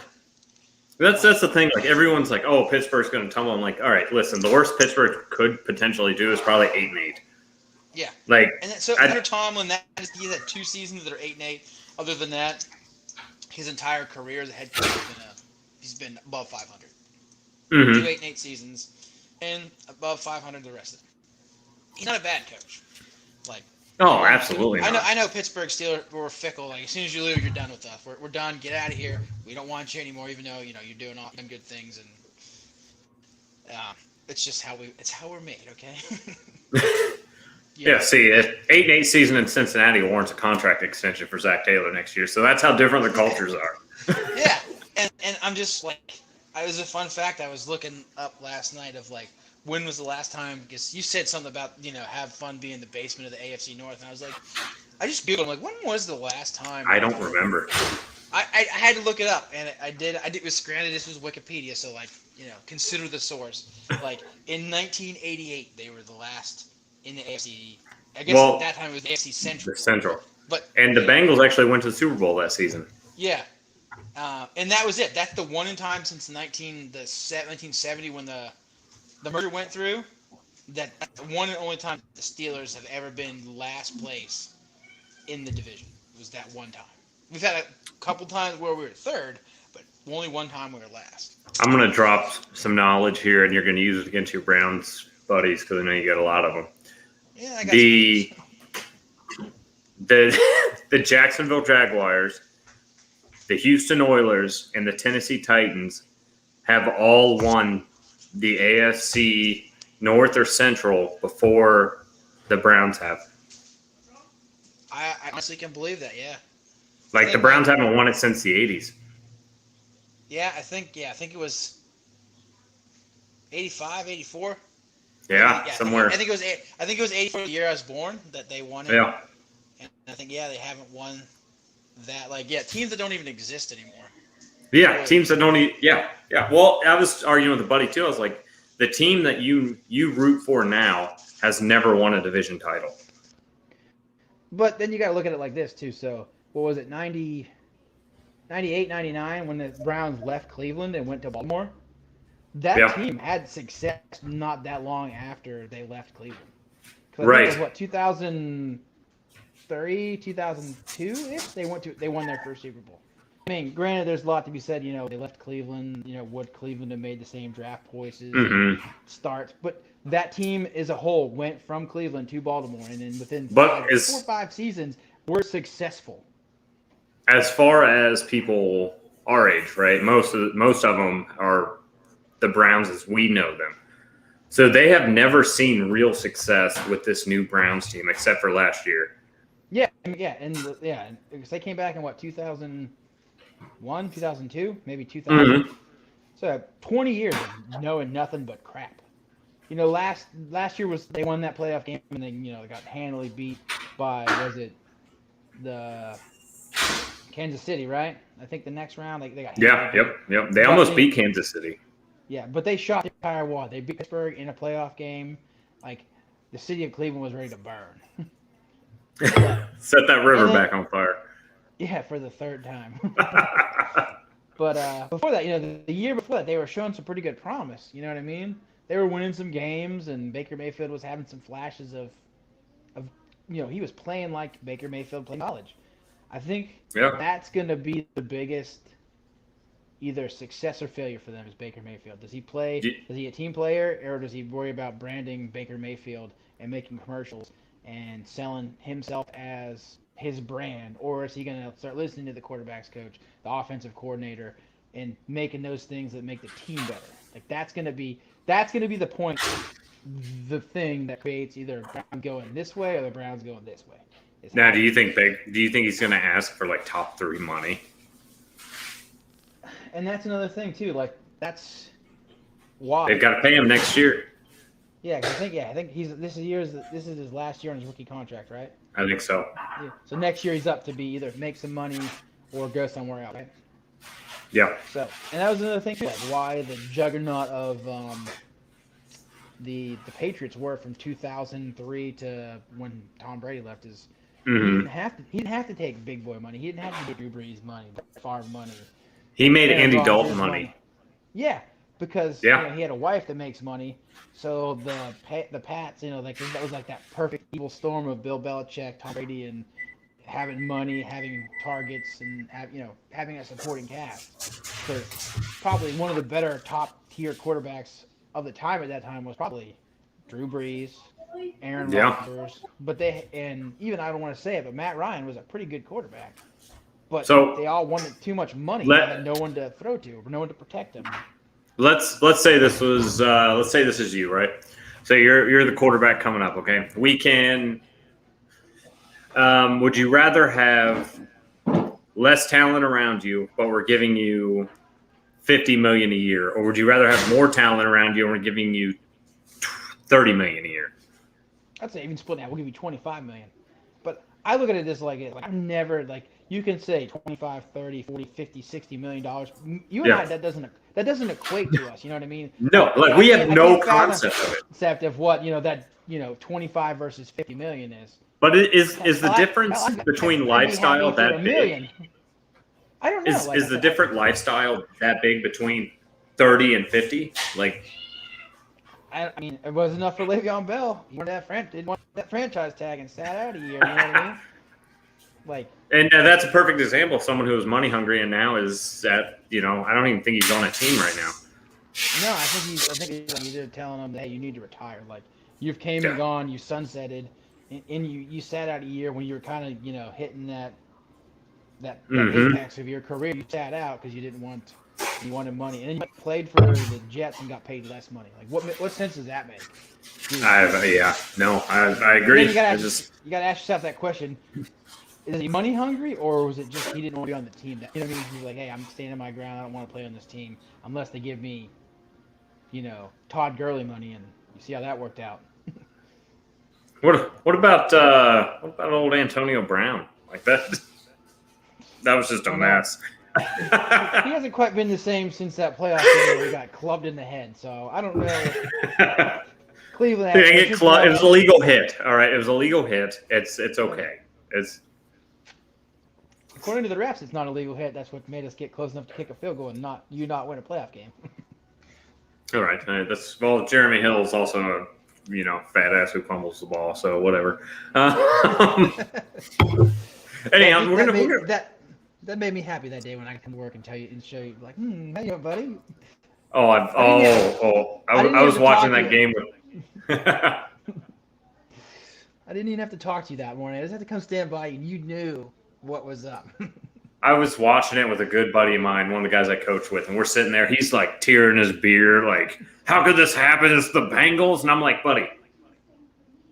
That's the thing. Everyone's like, oh, Pittsburgh's going to tumble. I'm like, all right, listen. The worst Pittsburgh could potentially do is probably 8-8. Yeah. And under Tomlin, he had 2 seasons that are 8-8. Other than that, his entire career as a head coach he's been above 500. Mm-hmm. 2 8-8 seasons, and above 500 the rest of them. He's not a bad coach. Oh, absolutely not. I know Pittsburgh Steelers were fickle. As soon as you lose, you're done with us. We're done. Get out of here. We don't want you anymore. Even though you're doing all them good things, and it's just how we're made. Okay. Yeah. See, 8-8 season in Cincinnati warrants a contract extension for Zach Taylor next year. So that's how different the cultures are. Yeah, and I'm just it was a fun fact I was looking up last night of when was the last time, because you said something about, have fun being in the basement of the AFC North, and I was like, I just Googled, when was the last time? I don't remember. I had to look it up, and I did. It was granted this was Wikipedia, so consider the source. In 1988, they were the last in the AFC. I guess at that time it was the AFC Central. The Central. And the Bengals actually went to the Super Bowl that season. Yeah. And that was it. That's the one in time since 1970 when the merger went through. That's the one and only time the Steelers have ever been last place in the division. It was that one time. We've had a couple times where we were third, but only one time we were last. I'm going to drop some knowledge here, and you're going to use it against your Browns buddies because I know you got a lot of them. Yeah, I got the Jacksonville Jaguars, the Houston Oilers, and the Tennessee Titans have all won the AFC North or Central before the Browns have. I honestly can believe that, yeah. The Browns haven't won it since the 80s. Yeah, I think it was 85, 84. Yeah, somewhere. I think it was 84 the year I was born that they won it. Yeah. And I think they haven't won that teams that don't even exist anymore. Yeah, teams that don't even – yeah. Well, I was arguing with a buddy, too. I was like, the team that you root for now has never won a division title. But then you got to look at it like this too. So what was it, 98, 99 when the Browns left Cleveland and went to Baltimore? That team had success not that long after they left Cleveland. Right. It was, 2003, 2002-ish? They won their first Super Bowl. I mean, granted, there's a lot to be said. They left Cleveland. Would Cleveland have made the same draft choices, starts? But that team as a whole went from Cleveland to Baltimore, and then within 4 or 5 seasons, were successful. As far as people our age, right? Most of them are the Browns as we know them. So they have never seen real success with this new Browns team, except for last year. Yeah, because they came back in 2001, 2002, maybe 2000. So 20 years of knowing nothing but crap. Last year they won that playoff game, and then they got handily beat by the Kansas City, right? I think the next round they got. Yep. They almost beat Kansas City. Yeah, but they shot the entire wall. They beat Pittsburgh in a playoff game. Like, the city of Cleveland was ready to burn. Set that river back on fire. Yeah, for the third time. But before that, the year before that, they were showing some pretty good promise. You know what I mean? They were winning some games, and Baker Mayfield was having some flashes of he was playing like Baker Mayfield played in college. I think that's going to be the biggest either success or failure for them is Baker Mayfield. Does he play? Is he a team player, or does he worry about branding Baker Mayfield and making commercials and selling himself as his brand, or is he going to start listening to the quarterback's coach, the offensive coordinator, and making those things that make the team better? Like that's going to be the point, the thing that creates either Browns going this way or the Browns going this way. Now, do you think he's going to ask for like top 3 money? And that's another thing too. Like that's why they've got to pay him next year. Yeah, cause I think this is his last year on his rookie contract, right? I think so. Yeah. So next year he's up to be either make some money or go somewhere else, right? Yeah. So, and that was another thing too, like why the juggernaut of the Patriots were from 2003 to when Tom Brady left is he didn't have to take big boy money. He didn't have to get Drew Brees money, Favre money. He made Andy Dalton money. Yeah, because he had a wife that makes money. So the Pats, that was like that perfect evil storm of Bill Belichick, Tom Brady, and having money, having targets, and having a supporting cast. Because probably one of the better top tier quarterbacks of the time at that time was probably Drew Brees, Aaron Rodgers. But even I don't want to say it, but Matt Ryan was a pretty good quarterback. But they all wanted too much money and had no one to throw to, or no one to protect them. Let's say this was let's say this is you, right? So you're the quarterback coming up, okay? We can. Would you rather have less talent around you, but we're giving you $50 million a year, or would you rather have more talent around you and we're giving you $30 million a year? I'd say even split that. We'll give you $25 million. But I look at it this like I'm never like. You can say 25, 30, 40, 50, 60 million dollars. You and I, that doesn't equate to us. You know what I mean? No, like we have no concept of it. Except of what 25 versus 50 million is. But is the difference between lifestyle that big? I don't know. Is the different lifestyle that big between 30 and 50? Like, I mean, it was enough for Le'Veon Bell. He didn't want that franchise tag and sat out a year. You know what I mean? Like, and that's a perfect example of someone who was money hungry and now is at, I don't even think he's on a team right now. No, I think he's telling him, hey, you need to retire. Like, you've came and gone, you sunsetted, and you sat out a year when you were kind of, hitting that apex of your career. You sat out because you wanted money, and then you played for the Jets and got paid less money. Like, what sense does that make? I agree. You got to ask yourself that question. Is he money hungry, or was it just he didn't want to be on the team? You know what I mean? He's like, hey, I'm standing my ground. I don't want to play on this team unless they give me, Todd Gurley money, and you see how that worked out. What about old Antonio Brown? Like that was just a mess. He hasn't quite been the same since that playoff game where he got clubbed in the head. So I don't know. Cleveland. It was a legal hit. All right, it was a legal hit. It's okay. It's According to the refs, it's not a legal hit. That's what made us get close enough to kick a field goal and not win a playoff game. all right. Jeremy Hill's also a fat ass who fumbles the ball. So whatever. Anyhow, that made me happy that day when I come to work and tell you and show you like, how you doing, buddy? Oh, I was watching that game with. I didn't even have to talk to you that morning. I just had to come stand by you, and you knew what was up. I was watching it with a good buddy of mine, one of the guys I coach with, and we're sitting there. He's like tearing his beer, like, how could this happen? It's the Bengals. And I'm like, buddy,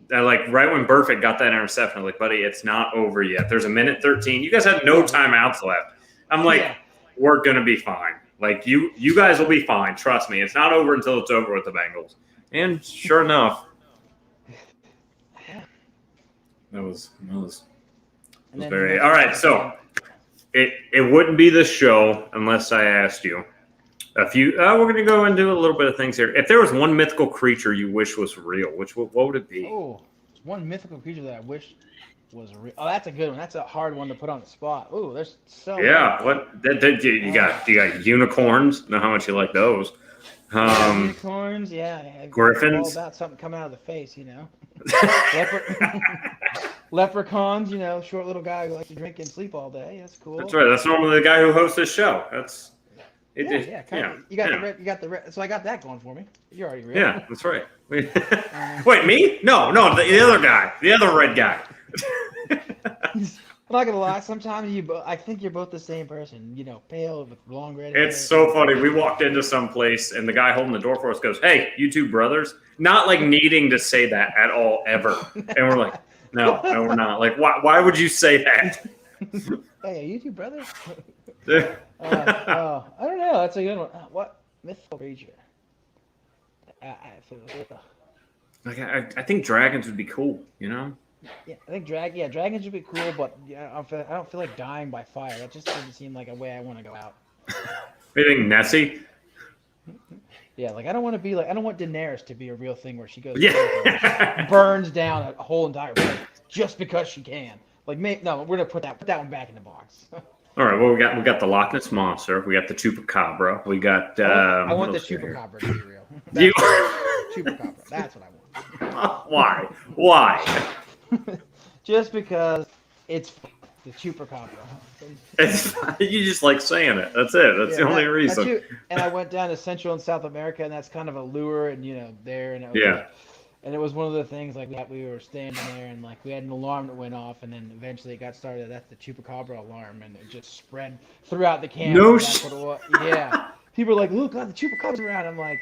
like right when Burfict got that interception, I'm like, buddy, it's not over yet. There's a minute 13. You guys had no timeouts left. I'm like, we're going to be fine. Like, you guys will be fine. Trust me. It's not over until it's over with the Bengals. And sure enough, that was very – all right, so it wouldn't be the show unless I asked you a few we're going to go and do a little bit of things here. If there was one mythical creature you wish was real, what would it be? Oh, one mythical creature that I wish was real. Oh, that's a good one. That's a hard one to put on the spot. Oh, there's so yeah. What you got unicorns? Know how much you like those? Unicorns, yeah. Griffins. All about something coming out of the face, Leprechauns, short little guy who likes to drink and sleep all day. That's cool. That's right. That's normally the guy who hosts this show. That's You got the red. So I got that going for me. You're already real. Yeah, that's right. Wait, me? No, the other guy, the other red guy. I'm not gonna lie. Sometimes I think you're both the same person. Pale with long red hair. It's so funny. We walked into some place and the guy holding the door for us goes, "Hey, you two brothers?" Not like needing to say that at all ever. And we're like, no, we're not. Like, why would you say that? Hey, are you two brothers? I don't know. That's a good one. What mythical creature? I think dragons would be cool. Yeah, I think dragons would be cool, but I don't feel like dying by fire. That just doesn't seem like a way I want to go out. You think Nessie? Yeah, like I don't want Daenerys to be a real thing where she goes burns down a whole entire place just because she can. Like, no, we're gonna put that one back in the box. All right. Well, we got the Loch Ness monster. We got the Chupacabra. We got. I want the Chupacabra to be real. Chupacabra. That's what I want. Why? Just because it's the Chupacabra. You just like saying it. That's it. That's the only reason. And I went down to Central and South America, and that's kind of a lure, and there, and and it was one of the things like that. We were standing there, and like we had an alarm that went off, and then eventually it got started. That's the Chupacabra alarm, and it just spread throughout the camp. No shit. Yeah. People were like, "Look, God, the Chupacabra's around." I'm like,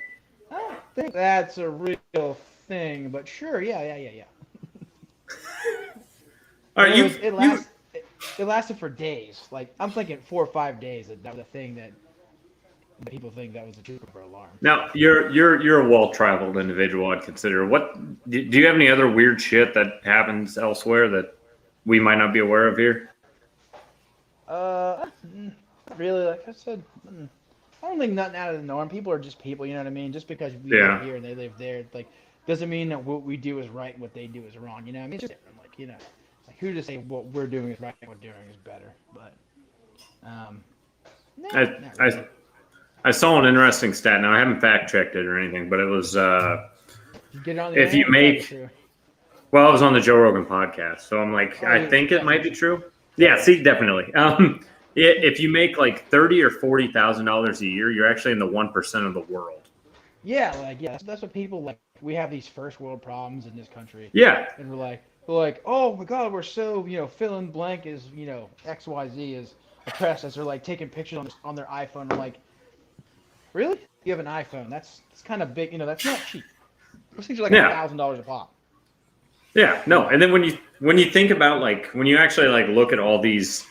I don't think that's a real thing, but sure, yeah. All right, it lasted for days. Like I'm thinking 4 or 5 days. That was a thing that people think that was a Chupacabra alarm. Now you're a well-traveled individual. I'd consider. What do you have any other weird shit that happens elsewhere that we might not be aware of here? Not really. Like I said, I don't think nothing out of the norm. People are just people. You know what I mean? Just because we live here and they live there, like doesn't mean that what we do is right and what they do is wrong. You know what I mean? It's just different. Like like who to say what we're doing is right and what we're doing is better. But really. I saw an interesting stat. Now I haven't fact checked it or anything, but it was if you make. Well, I was on the Joe Rogan podcast, so I'm like, I think it might be true. Yeah, see, definitely. If you make like $30,000 or $40,000 a year, you're actually in the 1% of the world. Yeah, that's what people like. We have these first world problems in this country. Yeah, and we're like, oh my God, we're so fill in blank is XYZ is oppressed as they're like taking pictures on their iPhone. I'm like, really? You have an iPhone? That's kind of big. That's not cheap. Those things are like $1,000 a pop. Yeah, no. And then when you think about when you actually look at all these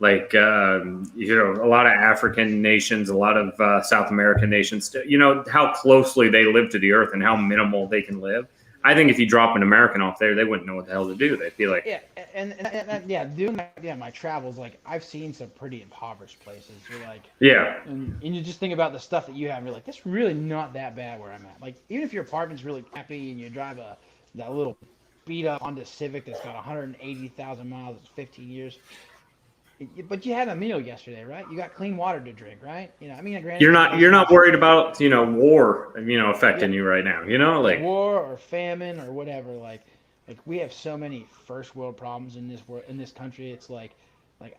a lot of African nations, a lot of South American nations, how closely they live to the earth and how minimal they can live. I think if you drop an American off there, they wouldn't know what the hell to do. They'd be like, Yeah, and yeah, doing my travels, like I've seen some pretty impoverished places. You're like, yeah, and you just think about the stuff that you have, and you're like, that's really not that bad where I'm at. Like, even if your apartment's really crappy and you drive that little beat up Honda Civic that's got 180,000 miles, it's 15 years. But you had a meal yesterday, right? You got clean water to drink, right? You know, I mean, granted, you're not worried about war affecting you right now. Like war or famine or whatever. Like we have so many first world problems in this country. It's like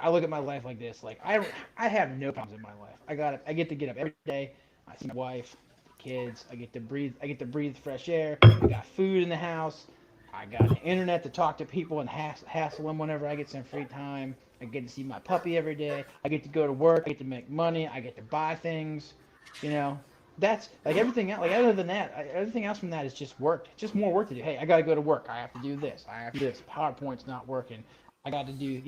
I look at my life like this. Like I have no problems in my life. I get to get up every day. I see my wife, the kids. I get to breathe fresh air. I got food in the house. I got the internet to talk to people and hassle them whenever I get some free time. I get to see my puppy every day. I get to go to work. I get to make money. I get to buy things. That's like everything else. Like other than that, everything else from that is just work. It's just more work to do. Hey, I got to go to work. I have to do this. I have to do this. PowerPoint's not working. I got to do,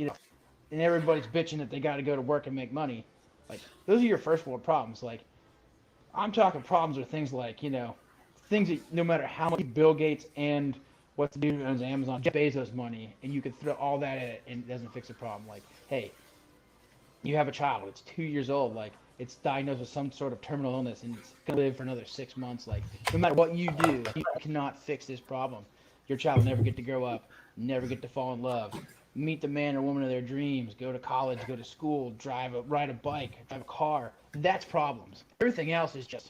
and everybody's bitching that they got to go to work and make money. Like those are your first world problems. Like I'm talking problems are things like, things that no matter how much Bill Gates and what's the dude who owns Amazon, Jeff Bezos money, and you could throw all that at it and it doesn't fix the problem. Like, hey, you have a child, it's 2 years old, like it's diagnosed with some sort of terminal illness and it's gonna live for another 6 months. Like, no matter what you do, you cannot fix this problem. Your child will never get to grow up, never get to fall in love, meet the man or woman of their dreams, go to college, go to school, ride a bike, drive a car. That's problems. Everything else is just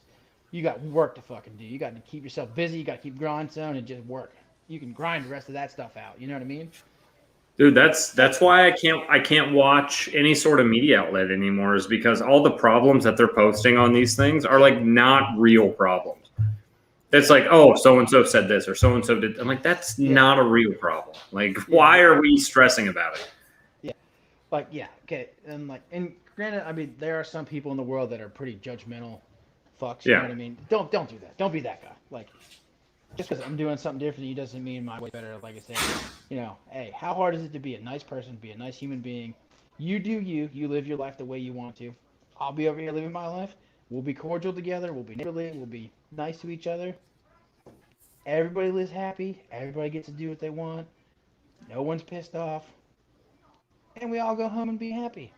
you got work to fucking do. You got to keep yourself busy. You got to keep grindstone and just work. You can grind the rest of that stuff out. You know what I mean? Dude, that's why I can't watch any sort of media outlet anymore, is because all the problems that they're posting on these things are like not real problems. It's like, oh, so and so said this or so and so did. I'm like, that's not a real problem. Like, why are we stressing about it? Yeah, like okay, and granted, I mean, there are some people in the world that are pretty judgmental fucks. You know what I mean? Don't do that. Don't be that guy. Like, just because I'm doing something different to you doesn't mean my way better. Like I said, hey, how hard is it to be a nice person, be a nice human being? You do you. You live your life the way you want to. I'll be over here living my life. We'll be cordial together. We'll be neighborly. We'll be nice to each other. Everybody lives happy. Everybody gets to do what they want. No one's pissed off. And we all go home and be happy.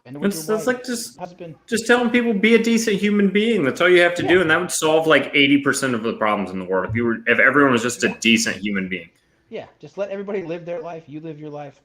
It's like just telling people be a decent human being. That's all you have to do, and that would solve like 80% of the problems in the world if everyone was just a decent human being. Yeah, just let everybody live their life. You live your life.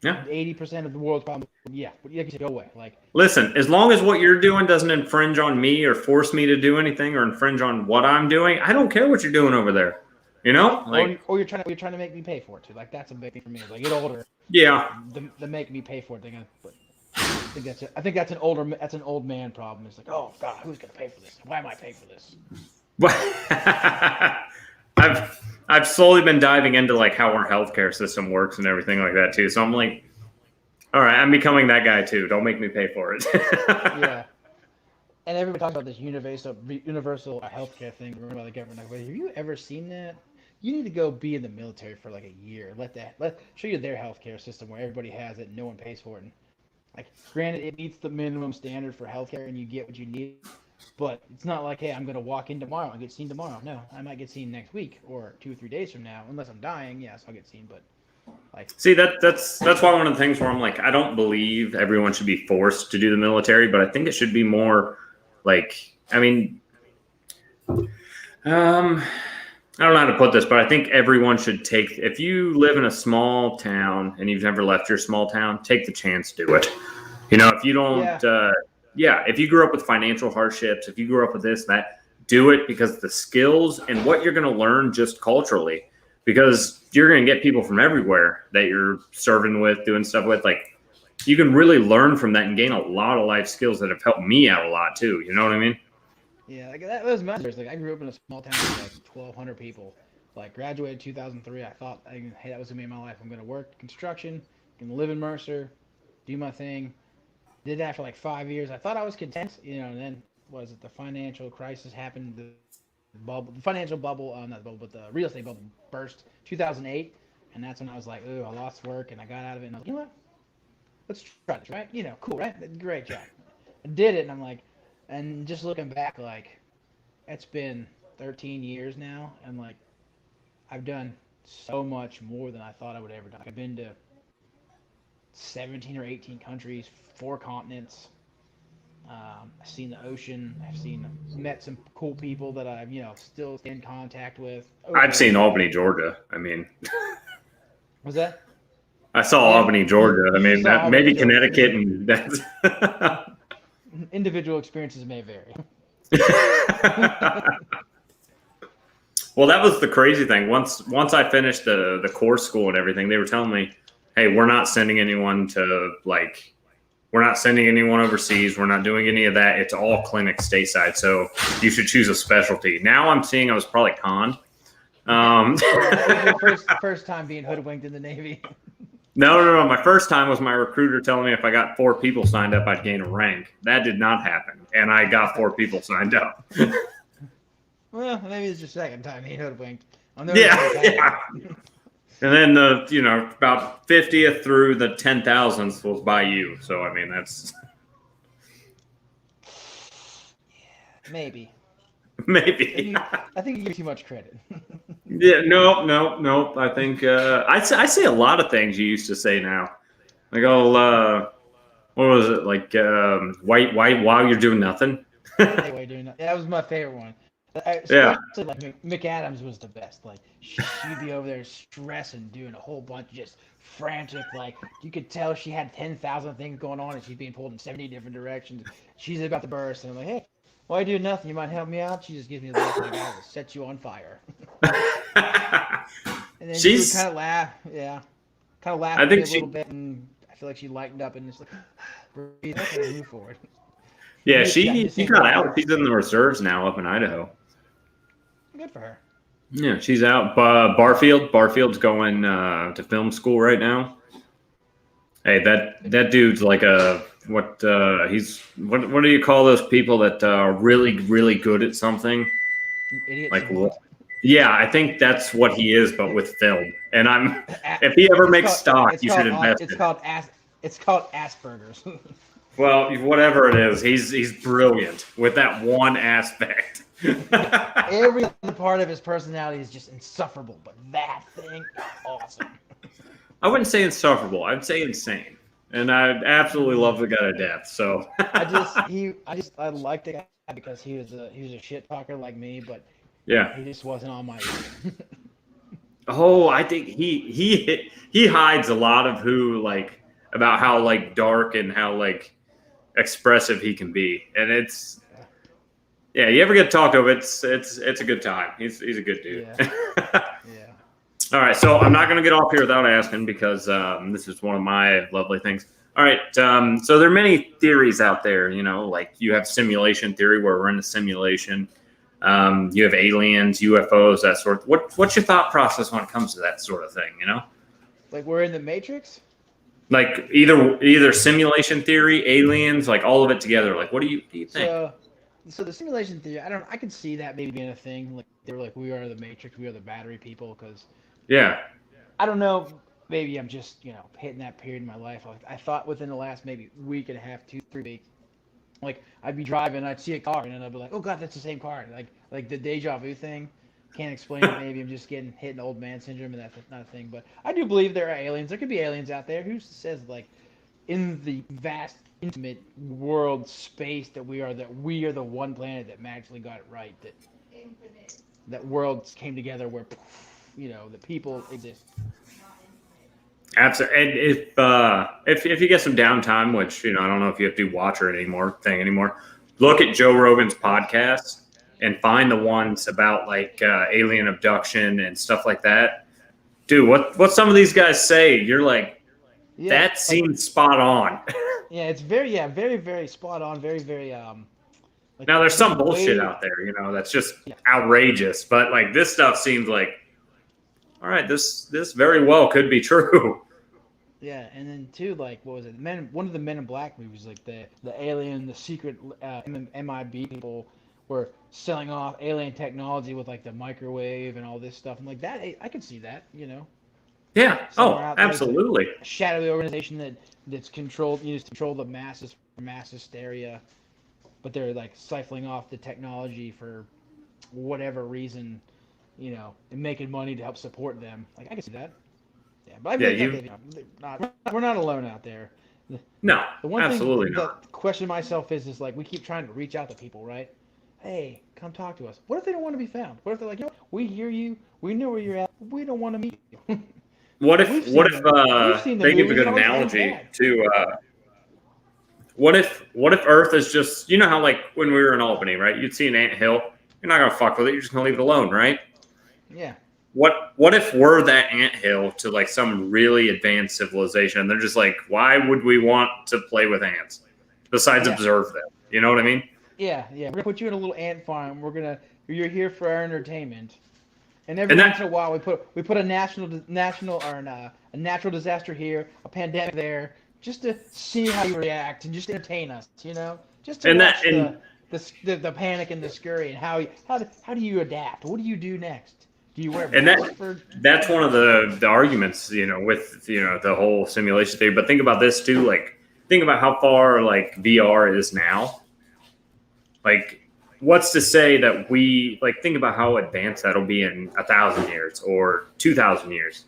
Yeah. 80% of the world's problems. Yeah, but you can go away. Like, listen, as long as what you're doing doesn't infringe on me or force me to do anything or infringe on what I'm doing, I don't care what you're doing over there. Like, or you're trying to make me pay for it too. Like, that's a big thing for me. Like, get older. Yeah. The make me pay for it thing. But I think that's an old man problem. It's like, oh God, who's gonna pay for this? Why am I paying for this? I've slowly been diving into like how our healthcare system works and everything like that too. So I'm like, all right, I'm becoming that guy too. Don't make me pay for it. Yeah. And everybody talks about this universal healthcare thing run by the government. Like, have you ever seen that? You need to go be in the military for like a year. Let show you their healthcare system where everybody has it and no one pays for it. And, like, granted, it meets the minimum standard for healthcare and you get what you need. But it's not like, hey, I'm going to walk in tomorrow and get seen tomorrow. No, I might get seen next week or 2 or 3 days from now. Unless I'm dying, yes, I'll get seen. But like, see, that's why one of the things where I'm like, I don't believe everyone should be forced to do the military, but I think it should be more like, I mean, I don't know how to put this, but I think everyone should if you live in a small town and you've never left your small town, take the chance, do it. If you don't, if you grew up with financial hardships, if you grew up with this, that, do it, because the skills and what you're going to learn just culturally, because you're going to get people from everywhere that you're serving with, doing stuff with, like, you can really learn from that and gain a lot of life skills that have helped me out a lot too. You know what I mean? Yeah, like that was my Like, I grew up in a small town with like 1,200 people. Like, graduated 2003. I thought, hey, that was gonna be my life. I'm gonna work construction, gonna live in Mercer, do my thing. Did that for like 5 years. I thought I was content, and then the financial crisis happened? The financial bubble, not the bubble, but the real estate bubble burst 2008, and that's when I was like, ooh, I lost work, and I got out of it, and I was like, you know what? Let's try this, right? Cool, right? Great job. I did it, and I'm like, and just looking back, like, it's been 13 years now, and like I've done so much more than I thought I would ever do. I've been to 17 or 18 countries, 4 continents. I've seen the ocean. Met some cool people that I've still stay in contact with. I've seen Albany, Georgia. I mean, Was that? I saw Yeah. Albany, Georgia. I You mean, saw that, Albany, maybe Georgia. Connecticut, and that's. Individual experiences may vary. Well, that was the crazy thing. Once I finished the core school and everything, they were telling me, "Hey, we're not sending anyone overseas. We're not doing any of that. It's all clinic stateside. So you should choose a specialty." Now I'm seeing I was probably conned. That was your first time being hoodwinked in the Navy. No. My first time was my recruiter telling me if I got 4 people signed up, I'd gain a rank. That did not happen, and I got 4 people signed up. Well, maybe it's your second time being hoodwinked. Yeah. And then about 50th through the 10,000th was by you. So I mean that's Maybe. maybe. I think you give too much credit. Yeah, no. I think I say a lot of things you used to say now. Like, what was it? Like, why while you're doing nothing? Anyway, doing that. That was my favorite one. Yeah. Like McAdams was the best. Like she'd be over there stressing, doing a whole bunch, just frantic. Like you could tell she had 10,000 things going on, and she's being pulled in 70 different directions. She's about to burst, and I'm like, hey, why do nothing? You might help me out. She just gives me a look like I will set you on fire. And then she would kind of laugh, kind of laugh I at me think a little bit, and I feel like she lightened up and just like breathe and move forward. Yeah, she got out. She's in the reserves now up in Idaho. Good for her. Yeah, she's out. Barfield's going to film school right now. Hey, that dude's like what do you call those people that are really, really good at something? Idiot. Like savant. what? Yeah, I think that's what he is, but with film. And if he ever makes stock, you should invest in it. It's called Asperger's. Well, whatever it is, he's brilliant with that one aspect. Every other part of his personality is just insufferable, but that thing is awesome. I wouldn't say insufferable. I'd say insane. And I absolutely love the guy to death. So I liked the guy because he was a shit talker like me, but yeah. he just wasn't on my level. Oh, I think he hides a lot of about how dark and how expressive he can be, and it's you ever get to talk to him, it's a good time. He's a good dude. Yeah. All right, so I'm not going to get off here without asking because this is one of my lovely things. All right, so there are many theories out there. Like you have simulation theory where we're in a simulation. You have aliens, UFOs, that sort. What's your thought process when it comes to that sort of thing? Like we're in the Matrix. Like either simulation theory, aliens, like all of it together. Like what do you think? So the simulation theory, I can see that maybe being a thing. Like they were like, we are the Matrix, we are the battery people, because I don't know. Maybe I'm just hitting that period in my life. I thought within the last maybe week and a half, 2-3 weeks, like I'd be driving, I'd see a car, and then I'd be like, oh god, that's the same car. Like the deja vu thing. Can't explain it. Maybe I'm just getting hit in old man syndrome, and that's not a thing. But I do believe there are aliens. There could be aliens out there. Who says in the vast, intimate world space that we are the one planet that magically got it right. That worlds came together where the people exist. Absolutely. And if you get some downtime, which I don't know if you have to watch it anymore, look at Joe Rogan's podcast. And find the ones about alien abduction and stuff like that. Dude, what some of these guys say, you're like, that seems spot on. Yeah, it's very, very, very spot on. Very, very. Now there's some bullshit out there, that's just outrageous. But this stuff seems like, all right, this very well could be true. Yeah, and then too, what was it? One of the Men in Black movies, the alien, the secret MIB people were selling off alien technology with the microwave and all this stuff. I'm like, that I could see that, Yeah. Somewhere Absolutely. A shadowy organization that's controlled, to control the masses for mass hysteria, but they're siphoning off the technology for whatever reason, and making money to help support them. Like I can see that. Yeah, but I Yeah, mean, we're not alone out there. No, The one absolutely thing not. that question myself is like we keep trying to reach out to people, right? Hey, come talk to us. What if they don't want to be found? What if they're like, we hear you, we know where you're at, we don't want to meet you. What if We've seen the they give a movies, good it always ends analogy bad. to what if Earth is just, you know how like when we were in Albany, right? You'd see an anthill, you're not gonna fuck with it, you're just gonna leave it alone, right? Yeah. What if we're that anthill to like some really advanced civilization and they're just like, why would we want to play with ants besides Yeah. observe them? You know what I mean? Yeah. We're gonna put you in a little ant farm. You're here for our entertainment. And And once in a while, we put a natural disaster here, a pandemic there, just to see how you react and just entertain us, just to And watch that- the panic and the scurry and how do you adapt? What do you do next? Do you wear And masks for? that's one of the arguments, with the whole simulation theory. But think about this too. Like, think about how far like VR is now. Like, what's to say that we like? Think about how advanced that'll be in 1,000 years or 2,000 years.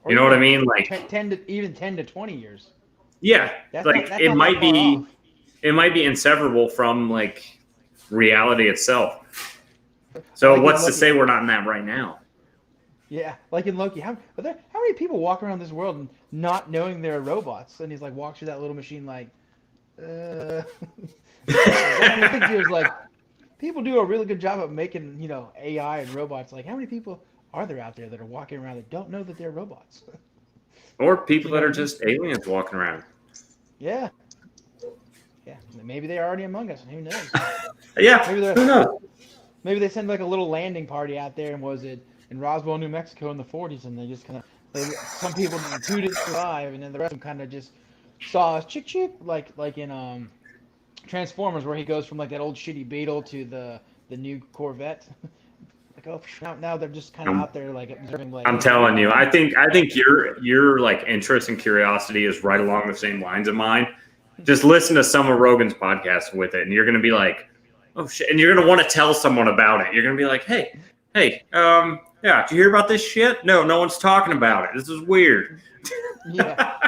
You know what I mean? Like, 10 to 20 years. yeah, That's like not it that might far be, off. it might be inseparable from like reality itself. So Like, what's to Loki. say we're not in that right now? Yeah, like in Loki, how many people walk around this world and not knowing they're robots? And he's like walks through that little machine like, I think he was like, people do a really good job of making AI and robots. Like, how many people are there out there that are walking around that don't know that they're robots? Or people that are just aliens walking around. Yeah. Maybe they're already among us. Who knows? Yeah, Maybe they're- who knows? Maybe they send like a little landing party out there, and was it in Roswell, New Mexico in the 40s, and they just kind of, some people didn't survive, and then the rest of them kind of just saw us chick like in Transformers, where he goes from like that old shitty Beetle to the new Corvette. Like, now they're just kind of out there like observing. Like, I'm telling you, I think your like interest and curiosity is right along the same lines of mine. Just listen to some of Rogan's podcast with it, and you're gonna be like, oh shit, and you're gonna want to tell someone about it. You're gonna be like, hey, yeah, did you hear about this shit? No one's talking about it. This is weird. Yeah.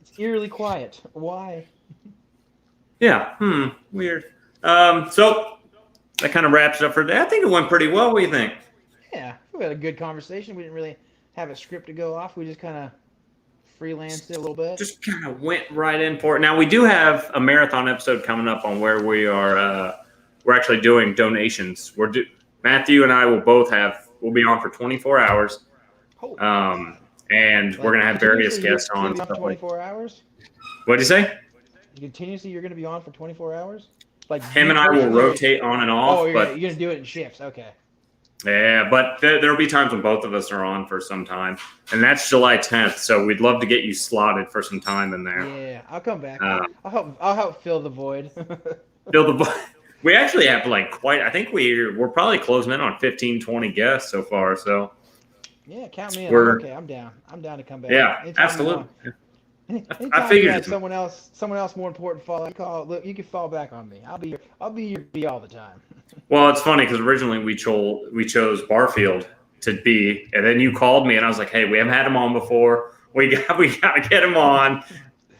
It's eerily quiet. Why? Yeah, weird. So that kind of wraps it up for today. I think it went pretty well. What do you think? Yeah, we had a good conversation. We didn't really have a script to go off. We just kind of freelanced it a little bit. Just kind of went right in for it. Now we do have a marathon episode coming up on where we are. We're actually doing donations. Matthew and I we'll be on for 24 hours. Holy And we're gonna have various guests on. You're 24 hours. What'd you say? Continuously, you're gonna be on for 24 hours. Like Him and I will rotate on and off. Oh, but you're gonna do it in shifts. Okay. yeah, but there'll be times when both of us are on for some time, and that's July 10th. So we'd love to get you slotted for some time in there. Yeah, I'll come back. Uh, I'll help fill the void. Build the. We actually have like I think we're probably closing in on 15, 20 guests so far. So Yeah, count me in. We're- Okay, I'm down. I'm down to come back. yeah, Anytime you absolutely. want. I Anytime figured you have it's- someone else more important look, you can fall back on me. I'll be your B all the time. Well, it's funny because originally we chose Barfield to be, and then you called me and I was like, "Hey, we haven't had him on before. We got to get him on."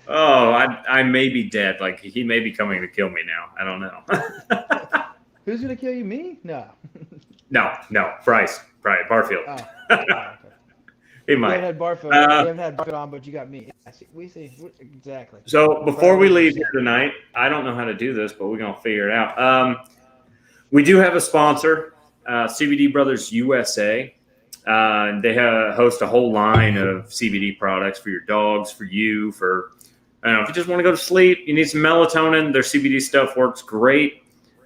Oh, I may be dead. Like he may be coming to kill me now. I don't know. Who's gonna kill you? Me? No. No, Bryce, Barfield. Oh. Okay. He We might. haven't had Barfield. Uh, we haven't had Barfield on, but you got me. Yeah, we see exactly. So before we leave here tonight, I don't know how to do this, but we're gonna figure it out. We do have a sponsor, CBD Brothers USA. They host a whole line of CBD products for your dogs, for you, for if you just want to go to sleep, you need some melatonin. Their CBD stuff works great.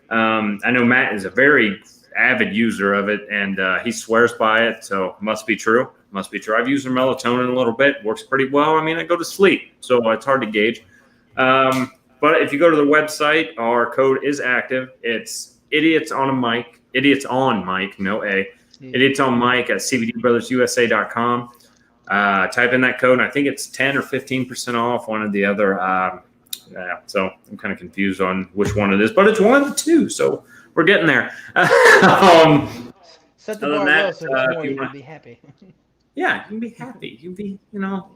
I know Matt is a very avid user of it, and he swears by it, so must be true. Must be true. I've used their melatonin a little bit. Works pretty well. I mean, I go to sleep, so it's hard to gauge. But if you go to the website, our code is active. It's Idiots on Mic, no A. Idiots on Mic at cbdbrothersusa.com. Type in that code, and I think it's 10 or 15% off one or the other. So I'm kind of confused on which one it is, but it's one of the two. So we're getting there. Set the Other bar than low that, so it's more if you you can want- be happy. Yeah, you can be happy. You can be,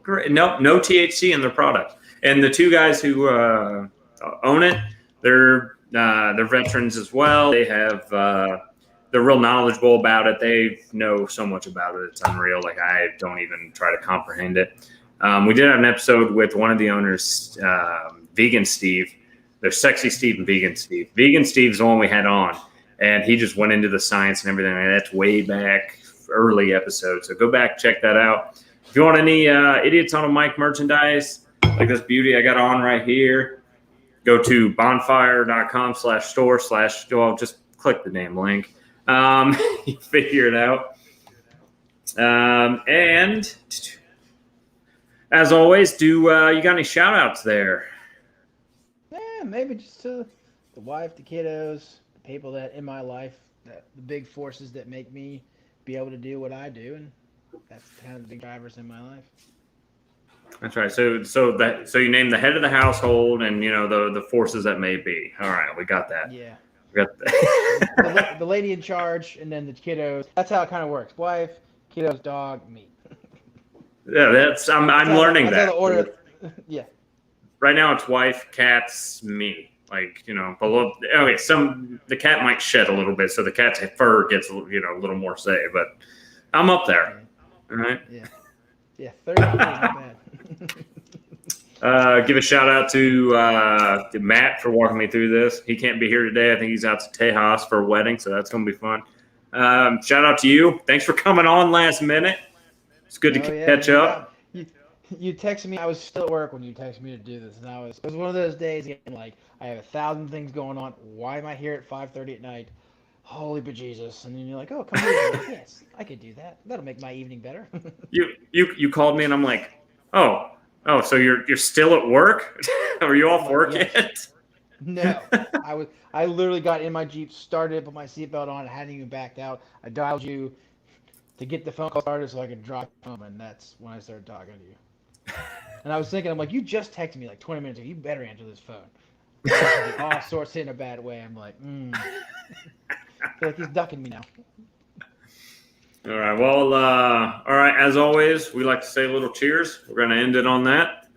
great. No THC in their product. And the two guys who own it, they're veterans as well. They have they're real knowledgeable about it. They know so much about it. It's unreal. Like I don't even try to comprehend it. We did have an episode with one of the owners, Vegan Steve. There's Sexy Steve and Vegan Steve. Vegan Steve's the one we had on, and he just went into the science and everything. That's way back, early episode. So go back, check that out. If you want any Idiots on a Mic merchandise, like this beauty I got on right here, go to bonfire.com/store/ well, just click the name link. You figure it out. And as always, you got any shout outs there? Yeah, maybe just to the wife, the kiddos, the people that in my life, the big forces that make me be able to do what I do, and that's kind of the big drivers in my life. That's right. So you name the head of the household and the forces that may be. All right, we got that. Yeah. We got that. The lady in charge, and then the kiddos. That's how it kind of works. Wife, kiddos, dog, me. Yeah, I'm learning that's that. How the order, yeah. Right now it's wife, cats, me. Like, below. Okay, the cat might shed a little bit, so the cat's fur gets a little more say. But I'm up there. All right. Yeah. 30 is not bad. Give a shout out to Matt for walking me through this. He can't be here today. I think he's out to Tejas for a wedding, so that's going to be fun. Shout out to you. Thanks for coming on last minute. It's good to catch up. You texted me. I was still at work when you texted me to do this, and it was one of those days. Again, like I have 1,000 things going on. Why am I here at 5:30 at night? Holy bejesus! And then you're like, oh, come here. Like, yes, I could do that. That'll make my evening better. You called me and I'm like, oh, so you're still at work? Are you off work yet? No, I literally got in my Jeep, started, put my seatbelt on, hadn't even backed out. I dialed you to get the phone call started so I could drive home, and that's when I started talking to you. And I was thinking, I'm like, you just texted me like 20 minutes ago. You better answer this phone. All sorts in a bad way. I'm like, I feel like he's ducking me now. All right. Well, all right. As always, we like to say a little cheers. We're going to end it on that.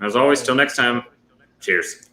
As always, till next time, cheers.